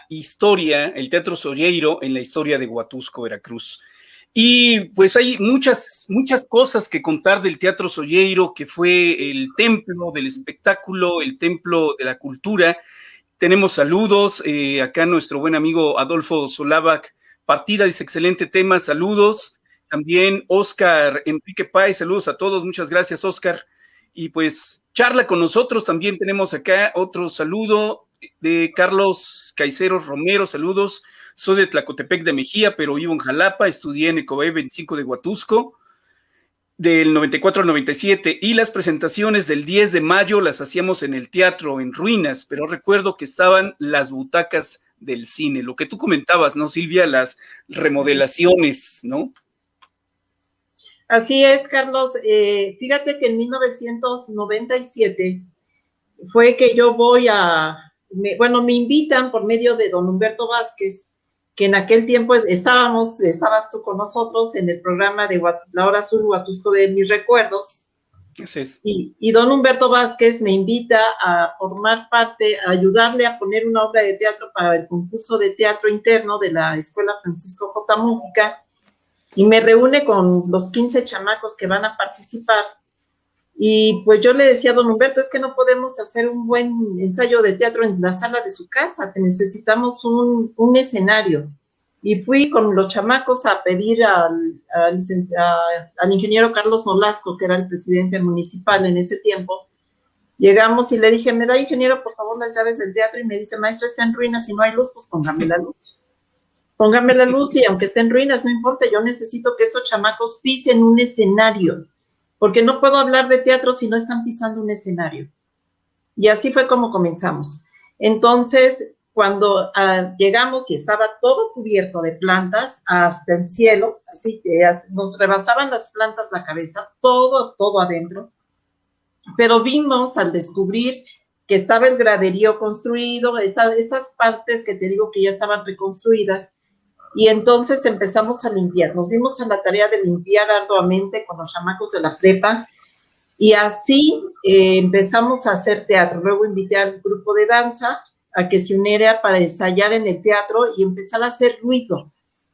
historia, el Teatro Solleiro en la historia de Huatusco, Veracruz. Y pues hay muchas cosas que contar del Teatro Solleiro, que fue el templo del espectáculo, el templo de la cultura. Tenemos saludos, acá nuestro buen amigo Adolfo Solavac Partida dice, excelente tema, saludos. También Oscar Enrique Páez, saludos a todos, muchas gracias Oscar. Y pues charla con nosotros, también tenemos acá otro saludo de Carlos Caiceros Romero, saludos. Soy de Tlacotepec de Mejía, pero vivo en Jalapa, estudié en Ecobae 25 de Huatusco, del 94 al 97, y las presentaciones del 10 de mayo las hacíamos en el teatro, en ruinas, pero recuerdo que estaban las butacas del cine, lo que tú comentabas, ¿no, Silvia? Las remodelaciones, ¿no? Así es, Carlos. Fíjate que en 1997 fue que yo voy me invitan por medio de don Humberto Vázquez, que en aquel tiempo estabas tú con nosotros en el programa de La Hora Azul Huatusco de mis recuerdos. Así es. Y don Humberto Vázquez me invita a formar parte, a ayudarle a poner una obra de teatro para el concurso de teatro interno de la Escuela Francisco J. Mújica, y me reúne con los 15 chamacos que van a participar. Y pues yo le decía a don Humberto, es que no podemos hacer un buen ensayo de teatro en la sala de su casa, te necesitamos un escenario. Y fui con los chamacos a pedir al ingeniero Carlos Nolasco, que era el presidente municipal en ese tiempo. Llegamos y le dije, ¿me da, ingeniero, por favor, las llaves del teatro? Y me dice, maestra, está en ruinas y no hay luz, pues póngame la luz. Póngame la luz y aunque esté en ruinas, no importa, yo necesito que estos chamacos pisen un escenario, porque no puedo hablar de teatro si no están pisando un escenario. Y así fue como comenzamos. Entonces, cuando llegamos y estaba todo cubierto de plantas hasta el cielo, así que nos rebasaban las plantas la cabeza, todo adentro, pero vimos al descubrir que estaba el graderío construido, estas partes que te digo que ya estaban reconstruidas, y entonces empezamos a limpiar, nos dimos a la tarea de limpiar arduamente con los chamacos de la prepa, y así empezamos a hacer teatro. Luego invité al grupo de danza a que se uniera para ensayar en el teatro y empezar a hacer ruido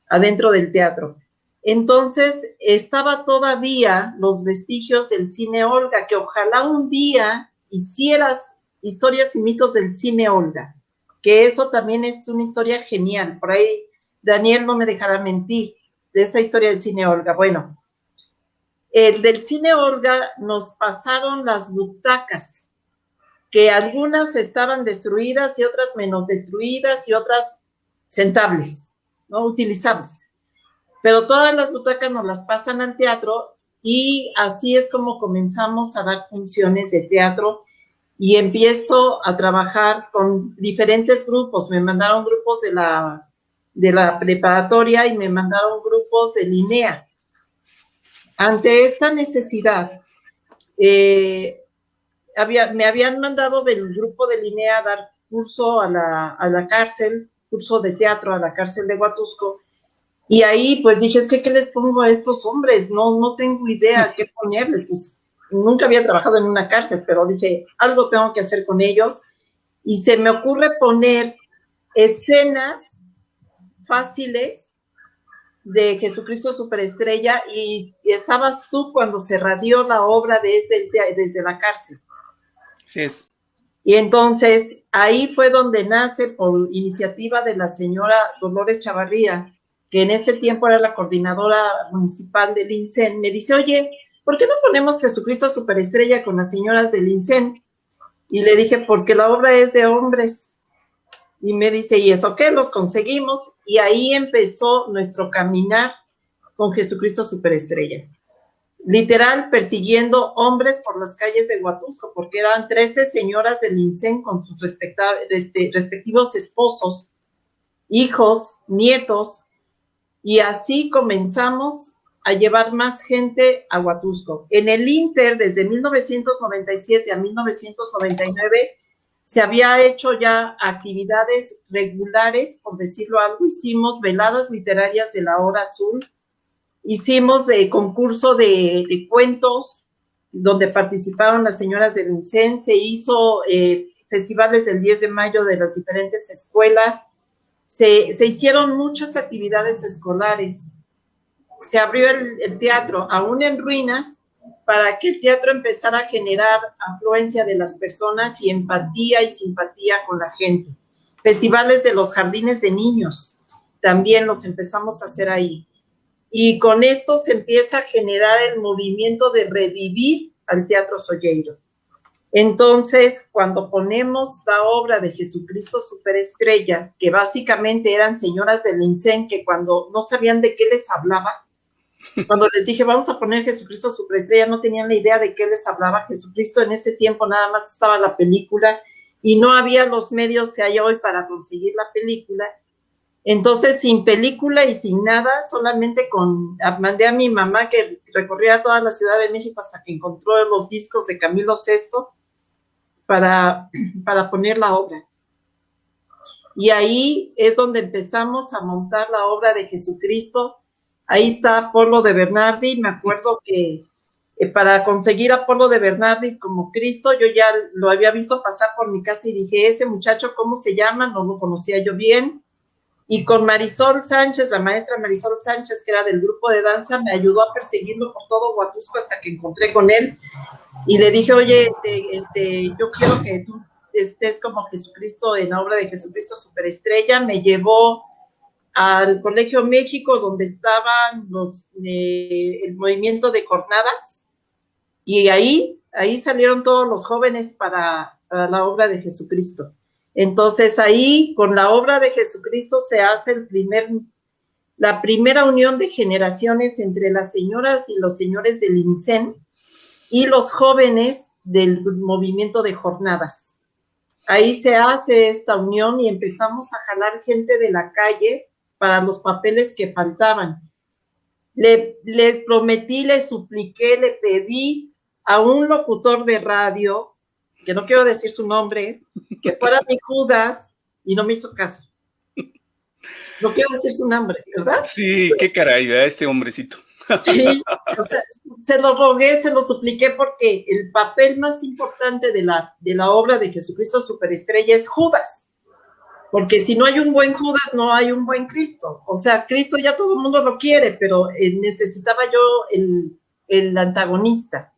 adentro del teatro. Entonces, estaba todavía los vestigios del cine Olga, que ojalá un día hicieras historias y mitos del cine Olga, que eso también es una historia genial. Por ahí Daniel no me dejará mentir de esa historia del cine Olga. Bueno, el del cine Olga nos pasaron las butacas, que algunas estaban destruidas y otras menos destruidas y otras sentables, no utilizables. Pero todas las butacas nos las pasan al teatro y así es como comenzamos a dar funciones de teatro y empiezo a trabajar con diferentes grupos. Me mandaron grupos de la preparatoria y me mandaron grupos de Linea. Ante esta necesidad, me habían mandado del grupo de Linea a dar curso a la cárcel, curso de teatro a la cárcel de Huatusco. Y ahí pues dije, es que ¿qué les pongo a estos hombres? No tengo idea qué ponerles. Pues nunca había trabajado en una cárcel, pero dije, algo tengo que hacer con ellos. Y se me ocurre poner escenas fáciles de Jesucristo Superestrella y estabas tú cuando se radió la obra desde la cárcel. Sí es. Y entonces ahí fue donde nace, por iniciativa de la señora Dolores Chavarría, que en ese tiempo era la coordinadora municipal del INSEN, me dice, oye, ¿por qué no ponemos Jesucristo Superestrella con las señoras del INSEN? Y le dije, porque la obra es de hombres. Y me dice, ¿y eso qué? Los conseguimos. Y ahí empezó nuestro caminar con Jesucristo Superestrella. Literal, persiguiendo hombres por las calles de Huatusco, porque eran 13 señoras del INSEN con sus respectivos esposos, hijos, nietos, y así comenzamos a llevar más gente a Huatusco. En el Inter, desde 1997 a 1999, se había hecho ya actividades regulares, por decirlo algo. Hicimos veladas literarias de la Hora Azul, hicimos concurso de cuentos, donde participaron las señoras del INSEN, se hizo festivales del 10 de mayo de las diferentes escuelas, se hicieron muchas actividades escolares, se abrió el teatro, aún en ruinas, para que el teatro empezara a generar afluencia de las personas y empatía y simpatía con la gente. Festivales de los jardines de niños, también los empezamos a hacer ahí. Y con esto se empieza a generar el movimiento de revivir al Teatro Solleiro. Entonces, cuando ponemos la obra de Jesucristo Superestrella, que básicamente eran señoras del INSEN que cuando no sabían de qué les hablaba, cuando les dije, vamos a poner Jesucristo Superestrella, no tenían la idea de qué les hablaba Jesucristo. En ese tiempo nada más estaba la película y no había los medios que hay hoy para conseguir la película. Entonces, sin película y sin nada, solamente mandé a mi mamá que recorriera toda la Ciudad de México hasta que encontró los discos de Camilo VI para poner la obra. Y ahí es donde empezamos a montar la obra de Jesucristo. Ahí está Apolo de Bernardi. Me acuerdo que para conseguir a Apolo de Bernardi como Cristo, yo ya lo había visto pasar por mi casa y dije, ese muchacho, ¿cómo se llama? No lo conocía yo bien. Y con Marisol Sánchez, la maestra Marisol Sánchez, que era del grupo de danza, me ayudó a perseguirlo por todo Huatusco hasta que encontré con él. Y le dije, oye, yo quiero que tú estés como Jesucristo en la obra de Jesucristo Superestrella. Me llevó al Colegio México, donde estaban el movimiento de jornadas. Y ahí salieron todos los jóvenes para la obra de Jesucristo. Entonces ahí, con la obra de Jesucristo, se hace la primera unión de generaciones entre las señoras y los señores del INSEN y los jóvenes del movimiento de jornadas. Ahí se hace esta unión y empezamos a jalar gente de la calle para los papeles que faltaban. Le prometí, le supliqué, le pedí a un locutor de radio, que no quiero decir su nombre, que fuera mi Judas, y no me hizo caso. No quiero decir su nombre, ¿verdad? Sí, qué caray, ¿verdad? Este hombrecito. Sí, o sea, se lo rogué, se lo supliqué, porque el papel más importante de la obra de Jesucristo Superestrella es Judas. porque si no hay un buen Judas, no hay un buen Cristo. O sea, Cristo ya todo el mundo lo quiere, pero necesitaba yo el antagonista.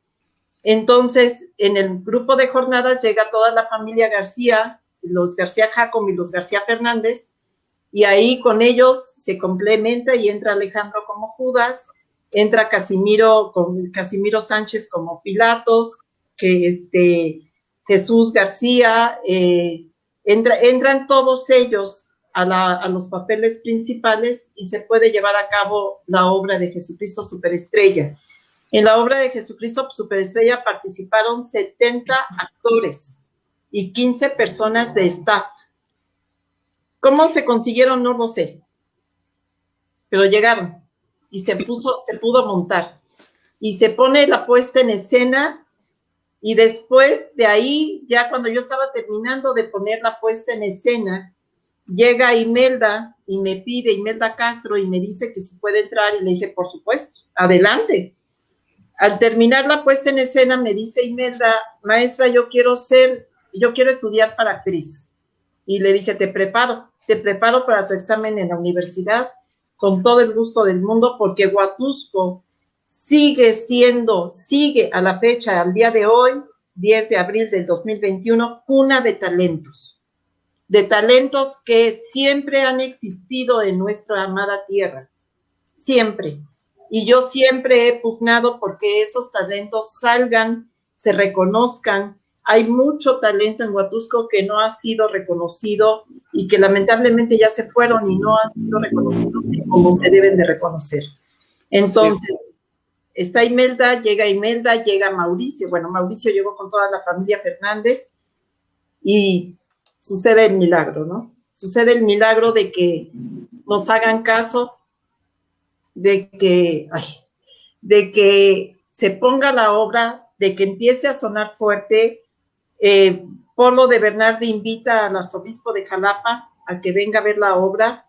Entonces, en el grupo de jornadas llega toda la familia García, los García Jacom y los García Fernández, y ahí con ellos se complementa y entra Alejandro como Judas, entra Casimiro Sánchez como Pilatos, que Jesús García, entran todos ellos a los papeles principales y se puede llevar a cabo la obra de Jesucristo Superestrella. En la obra de Jesucristo Superestrella participaron 70 actores y 15 personas de staff. ¿Cómo se consiguieron? No lo sé, pero llegaron y se pudo montar. Y se pone la puesta en escena, y después de ahí, ya cuando yo estaba terminando de poner la puesta en escena, llega Imelda y me pide, Imelda Castro, y me dice que si puede entrar, y le dije, por supuesto, adelante. Al terminar la puesta en escena, me dice Imelda, maestra, yo quiero estudiar para actriz. Y le dije, te preparo para tu examen en la universidad, con todo el gusto del mundo, porque Huatusco sigue a la fecha, al día de hoy, 10 de abril del 2021, cuna de talentos que siempre han existido en nuestra amada tierra, siempre. Y yo siempre he pugnado porque esos talentos salgan, se reconozcan. Hay mucho talento en Huatusco que no ha sido reconocido y que lamentablemente ya se fueron y no han sido reconocidos como se deben de reconocer. Entonces, está Imelda, llega Mauricio. Bueno, Mauricio llegó con toda la familia Fernández y sucede el milagro, ¿no? Sucede el milagro de que nos hagan caso, de que se ponga la obra, de que empiece a sonar fuerte. Polo de Bernardi invita al arzobispo de Jalapa a que venga a ver la obra,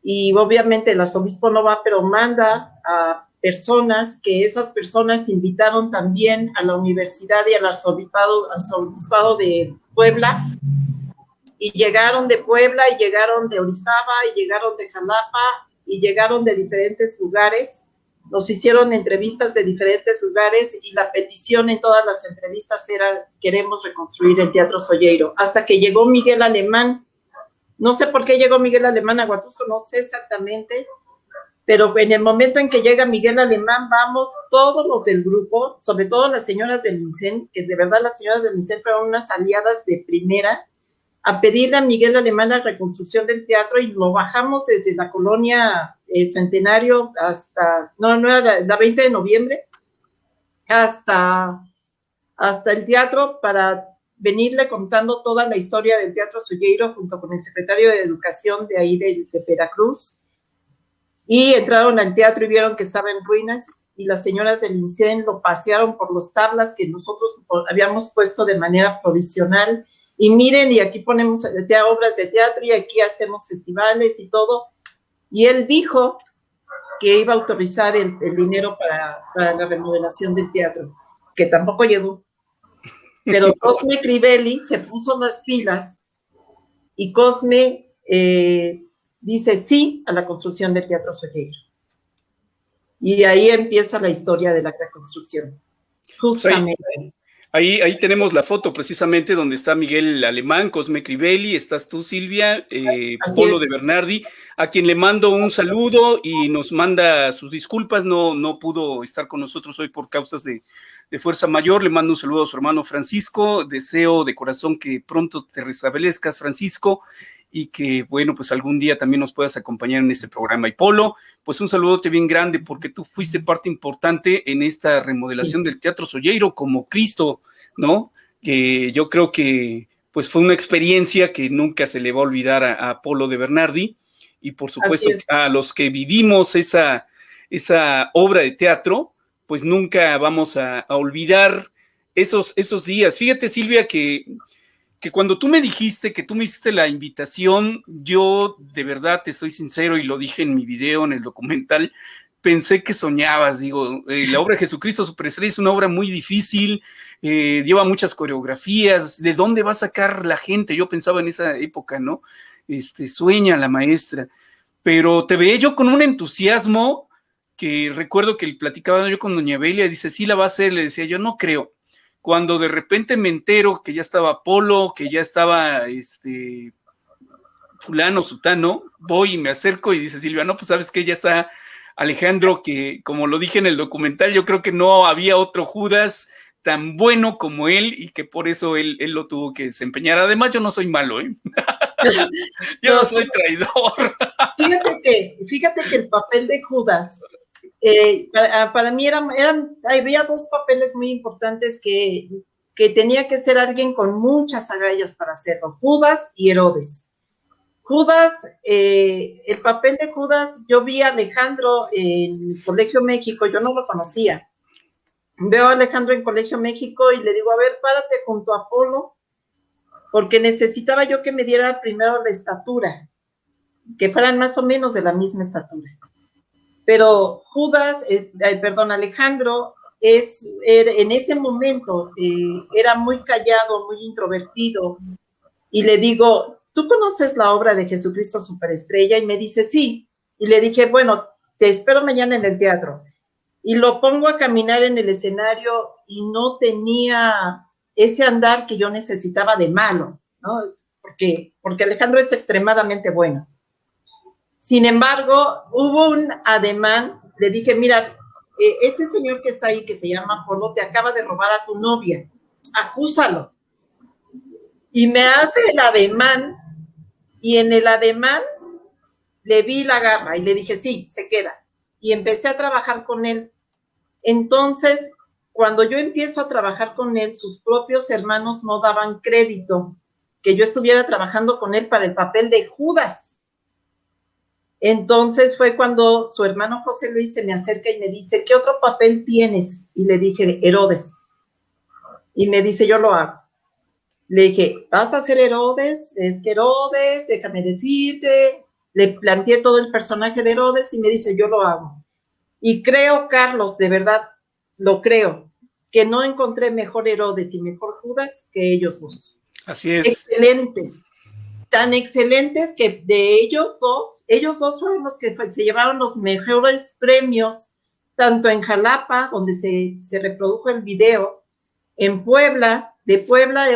y obviamente el arzobispo no va, pero manda a personas, que esas personas invitaron también a la universidad y al arzobispado de Puebla, y llegaron de Puebla, y llegaron de Orizaba, y llegaron de Jalapa, y llegaron de diferentes lugares. Nos hicieron entrevistas de diferentes lugares, y la petición en todas las entrevistas era: queremos reconstruir el Teatro Soyeiro. Hasta que llegó Miguel Alemán. No sé por qué llegó Miguel Alemán a Huatusco, no sé exactamente, pero en el momento en que llega Miguel Alemán, vamos todos los del grupo, sobre todo las señoras del MINCEN, que de verdad las señoras del MINCEN fueron unas aliadas de primera, a pedirle a Miguel Alemán la reconstrucción del teatro, y lo bajamos desde la colonia Centenario hasta, no era la 20 de noviembre, hasta el teatro, para venirle contando toda la historia del Teatro Soyeiro junto con el secretario de Educación de ahí de Veracruz. Y entraron al teatro y vieron que estaba en ruinas, y las señoras del INSEN lo pasearon por los tablas que nosotros habíamos puesto de manera provisional. Y miren, y aquí ponemos obras de teatro, y aquí hacemos festivales y todo. Y él dijo que iba a autorizar el dinero para la remodelación del teatro, que tampoco llegó. Pero Cosme Crivelli se puso las pilas, y Cosme dice sí a la construcción del Teatro Soyeiro. Y ahí empieza la historia de la reconstrucción. Justamente. Sí. Ahí tenemos la foto precisamente donde está Miguel Alemán, Cosme Crivelli, estás tú, Silvia, Polo de Bernardi, a quien le mando un saludo y nos manda sus disculpas. No pudo estar con nosotros hoy por causas de fuerza mayor. Le mando un saludo a su hermano Francisco. Deseo de corazón que pronto te restablezcas, Francisco, y que, bueno, pues algún día también nos puedas acompañar en este programa. Y Polo, pues un saludote bien grande, porque tú fuiste parte importante en esta remodelación del Teatro Soyeiro como Cristo, ¿no? Que yo creo que pues fue una experiencia que nunca se le va a olvidar a Polo de Bernardi, y por supuesto a los que vivimos esa obra de teatro, pues nunca vamos a olvidar esos días. Fíjate, Silvia, que cuando tú me dijiste que tú me hiciste la invitación, yo de verdad te soy sincero, y lo dije en mi video, en el documental, pensé que soñabas. Digo, la obra de Jesucristo Superestrella es una obra muy difícil, lleva muchas coreografías. ¿De dónde va a sacar la gente? Yo pensaba en esa época, ¿no? sueña la maestra, pero te veía yo con un entusiasmo que recuerdo que platicaba yo con doña Belia, dice, sí la va a hacer, le decía yo, no creo. Cuando de repente me entero que ya estaba Polo, que ya estaba fulano, sutano, voy y me acerco y dice Silvia, no, pues sabes que ya está Alejandro, que como lo dije en el documental, yo creo que no había otro Judas tan bueno como él y que por eso él lo tuvo que desempeñar. Además, yo no soy malo, ¿eh? Yo no soy traidor. Fíjate que el papel de Judas, para mí había dos papeles muy importantes que tenía que ser alguien con muchas agallas para hacerlo, Judas y Herodes. Judas, el papel de Judas, yo vi a Alejandro en Colegio México, yo no lo conocía. Veo a Alejandro en Colegio México y le digo, a ver, párate junto a Polo, porque necesitaba yo que me diera primero la estatura, que fueran más o menos de la misma estatura. Pero Alejandro en ese momento era muy callado, muy introvertido, y le digo, ¿tú conoces la obra de Jesucristo Superestrella? Y me dice, sí. Y le dije, bueno, te espero mañana en el teatro. Y lo pongo a caminar en el escenario y no tenía ese andar que yo necesitaba de malo, ¿no? Porque Alejandro es extremadamente bueno. Sin embargo, hubo un ademán, le dije, mira, ese señor que está ahí, que se llama Polo, te acaba de robar a tu novia, acúsalo. Y me hace el ademán, y en el ademán le vi la garra y le dije, sí, se queda. Y empecé a trabajar con él. Entonces, cuando yo empiezo a trabajar con él, sus propios hermanos no daban crédito que yo estuviera trabajando con él para el papel de Judas. Entonces fue cuando su hermano José Luis se me acerca y me dice, ¿qué otro papel tienes? Y le dije, Herodes. Y me dice, yo lo hago. Le dije, ¿vas a hacer Herodes? Es que Herodes, déjame decirte. Le planteé todo el personaje de Herodes y me dice, yo lo hago. Y creo, Carlos, de verdad, lo creo, que no encontré mejor Herodes y mejor Judas que ellos dos. Así es. Excelentes. Tan excelentes que de ellos dos fueron los que se llevaron los mejores premios, tanto en Jalapa, donde se reprodujo el video, en Puebla,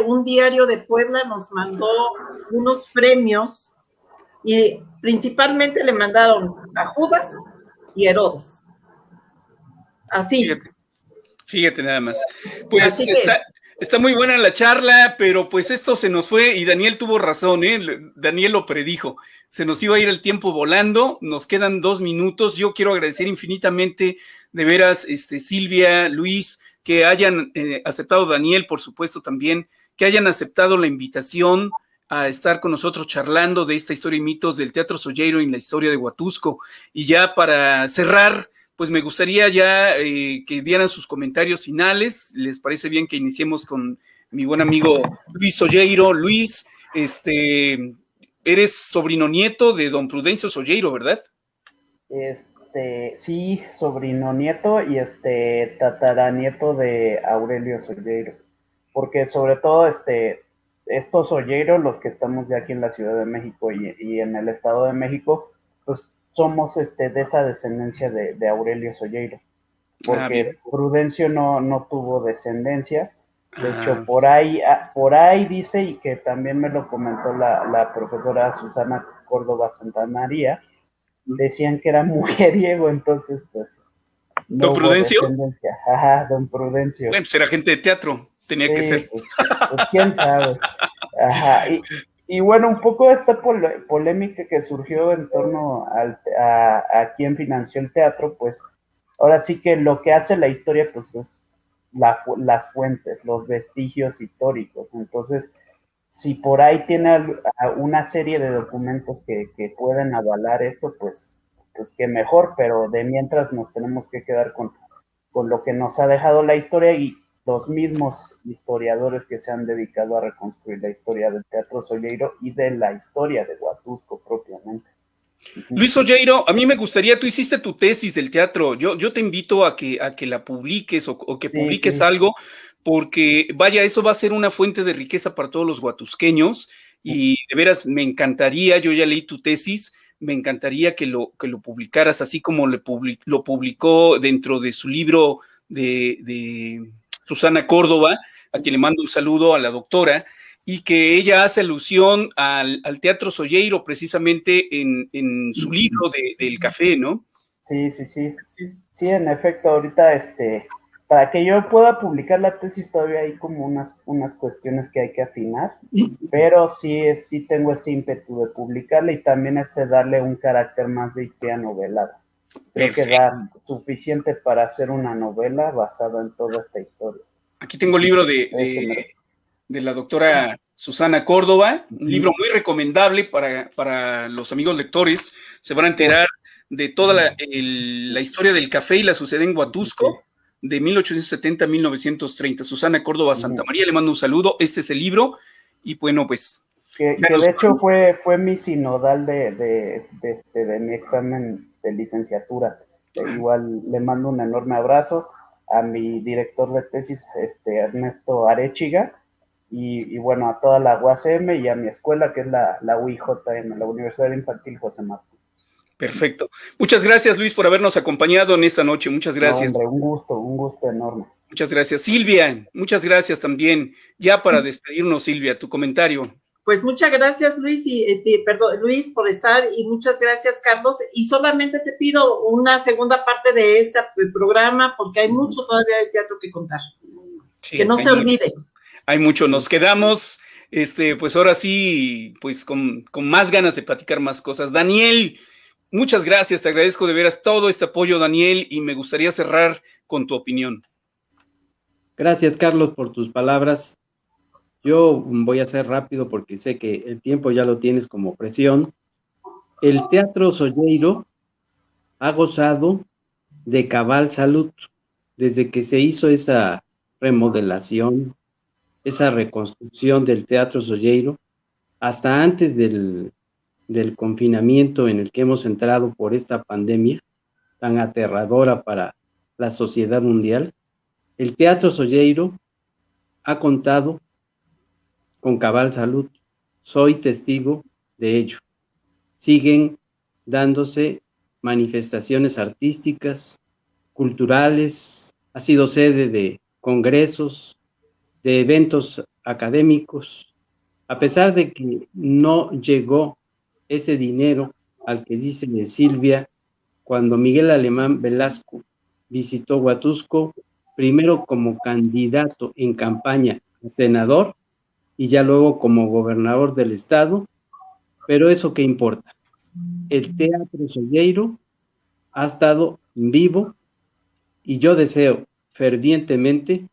un diario de Puebla nos mandó unos premios y principalmente le mandaron a Judas y Herodes. Así. Fíjate nada más. Pues está muy buena la charla, pero pues esto se nos fue y Daniel tuvo razón, ¿eh? Daniel lo predijo. Se nos iba a ir el tiempo volando, nos quedan 2 minutos. Yo quiero agradecer infinitamente, de veras, Silvia, Luis, que hayan aceptado, Daniel, por supuesto también, que hayan aceptado la invitación a estar con nosotros charlando de esta historia y mitos del Teatro Soyeiro en la historia de Huatusco. Y ya para cerrar, pues me gustaría ya que dieran sus comentarios finales. ¿Les parece bien que iniciemos con mi buen amigo Luis Soyeiro? Luis, eres sobrino nieto de don Prudencio Soyeiro, ¿verdad? Sí, sobrino nieto y tataranieto de Aurelio Soyeiro. Porque sobre todo estos Soyeiro, los que estamos ya aquí en la Ciudad de México y en el Estado de México, pues somos de esa descendencia de Aurelio Soyeiro, porque Prudencio no tuvo descendencia. De hecho, por ahí dice, y que también me lo comentó la profesora Susana Córdoba Santamaría, decían que era mujeriego, entonces pues no. ¿Don Prudencio? Ajá, don Prudencio. Bueno, pues era gente de teatro, tenía que ser. Pues quién sabe. Ajá, y bueno, un poco esta polémica que surgió en torno a quién financió el teatro, pues ahora sí que lo que hace la historia pues es las fuentes, los vestigios históricos. Entonces, si por ahí tiene una serie de documentos que pueden avalar esto, pues que mejor, pero de mientras nos tenemos que quedar con lo que nos ha dejado la historia y los mismos historiadores que se han dedicado a reconstruir la historia del Teatro Soyeiro y de la historia de Huatusco propiamente. Luis Soyeiro, a mí me gustaría, tú hiciste tu tesis del teatro, yo te invito a que la publiques o que publiques algo, porque vaya, eso va a ser una fuente de riqueza para todos los huatusqueños y de veras me encantaría, yo ya leí tu tesis, me encantaría que lo publicaras así como lo publicó dentro de su libro de Susana Córdoba, a quien le mando un saludo a la doctora, y que ella hace alusión al Teatro Solleiro precisamente en su libro del café, ¿no? Sí. Sí, en efecto, ahorita para que yo pueda publicar la tesis todavía hay como unas cuestiones que hay que afinar, pero sí tengo ese ímpetu de publicarla y también darle un carácter más de idea novelada. Creo que da suficiente para hacer una novela basada en toda esta historia. Aquí tengo el libro de la doctora Susana Córdoba, un libro muy recomendable para los amigos lectores. Se van a enterar de toda la historia del café y la sociedad en Huatusco, de 1870 a 1930. Susana Córdoba Santamaría, le mando un saludo. Este es el libro, y bueno, pues... Que de hecho fue mi sinodal de mi examen de licenciatura. Igual le mando un enorme abrazo a mi director de tesis, Ernesto Arechiga, y bueno, a toda la UACM y a mi escuela, que es la UIJM, la Universidad Infantil José Martí. Perfecto. Muchas gracias, Luis, por habernos acompañado en esta noche. Muchas gracias. No, hombre, un gusto enorme. Muchas gracias. Silvia, muchas gracias también. Ya para despedirnos, Silvia, tu comentario. Pues muchas gracias, Luis, Luis, por estar, y muchas gracias, Carlos. Y solamente te pido una segunda parte de este programa, porque hay mucho todavía de teatro que contar. Sí, que no se olvide. Hay mucho. Nos quedamos, pues ahora sí, pues con más ganas de platicar más cosas. Daniel, muchas gracias. Te agradezco de veras todo este apoyo, Daniel, y me gustaría cerrar con tu opinión. Gracias, Carlos, por tus palabras. Yo voy a ser rápido porque sé que el tiempo ya lo tienes como presión. El Teatro Solleiro ha gozado de cabal salud desde que se hizo esa remodelación, esa reconstrucción del Teatro Solleiro, hasta antes del confinamiento en el que hemos entrado por esta pandemia tan aterradora para la sociedad mundial. El Teatro Solleiro ha contado con cabal salud. Soy testigo de ello. Siguen dándose manifestaciones artísticas, culturales, ha sido sede de congresos, de eventos académicos, a pesar de que no llegó ese dinero al que dice Silvia, cuando Miguel Alemán Velasco visitó Huatusco, primero como candidato en campaña a senador, y ya luego como gobernador del estado, pero eso qué importa. El Teatro Solleiro ha estado vivo, y yo deseo fervientemente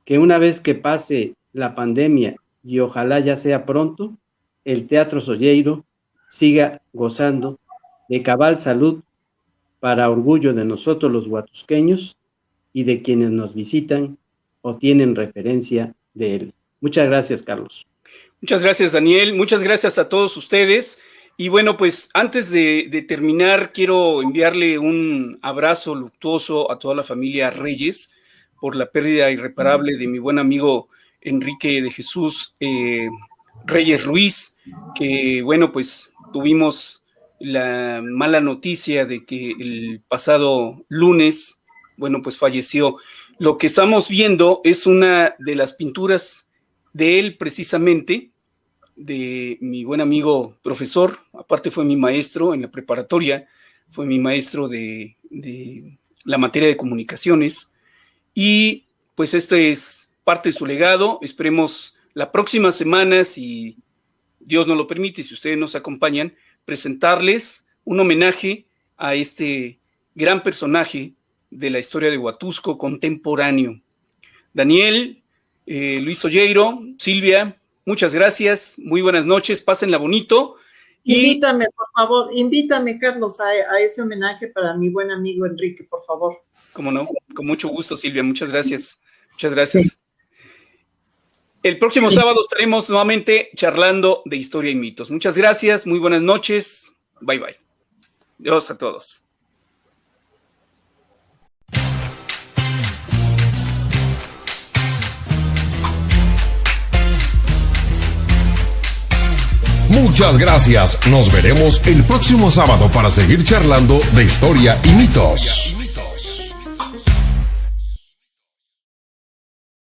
que una vez que pase la pandemia, y ojalá ya sea pronto, el Teatro Solleiro siga gozando de cabal salud para orgullo de nosotros los huatusqueños y de quienes nos visitan o tienen referencia de él. Muchas gracias, Carlos. Muchas gracias, Daniel. Muchas gracias a todos ustedes. Y bueno, pues antes de terminar, quiero enviarle un abrazo luctuoso a toda la familia Reyes por la pérdida irreparable de mi buen amigo Enrique de Jesús Reyes Ruiz, que bueno, pues tuvimos la mala noticia de que el pasado lunes, bueno, pues falleció. Lo que estamos viendo es una de las pinturas de él precisamente, de mi buen amigo profesor, aparte fue mi maestro en la preparatoria, fue mi maestro de la materia de comunicaciones, y pues este es parte de su legado. Esperemos la próxima semana, si Dios nos lo permite, si ustedes nos acompañan, presentarles un homenaje a este gran personaje de la historia de Huatusco contemporáneo. Daniel, Luis Solleiro, Silvia, muchas gracias, muy buenas noches, pásenla bonito. Invítame, por favor, invítame, Carlos, a ese homenaje para mi buen amigo Enrique, por favor. Cómo no, con mucho gusto, Silvia, muchas gracias. Muchas gracias. Sí. El próximo sábado estaremos nuevamente charlando de historia y mitos. Muchas gracias, muy buenas noches, bye bye. Dios a todos. Muchas gracias. Nos veremos el próximo sábado para seguir charlando de historia y mitos.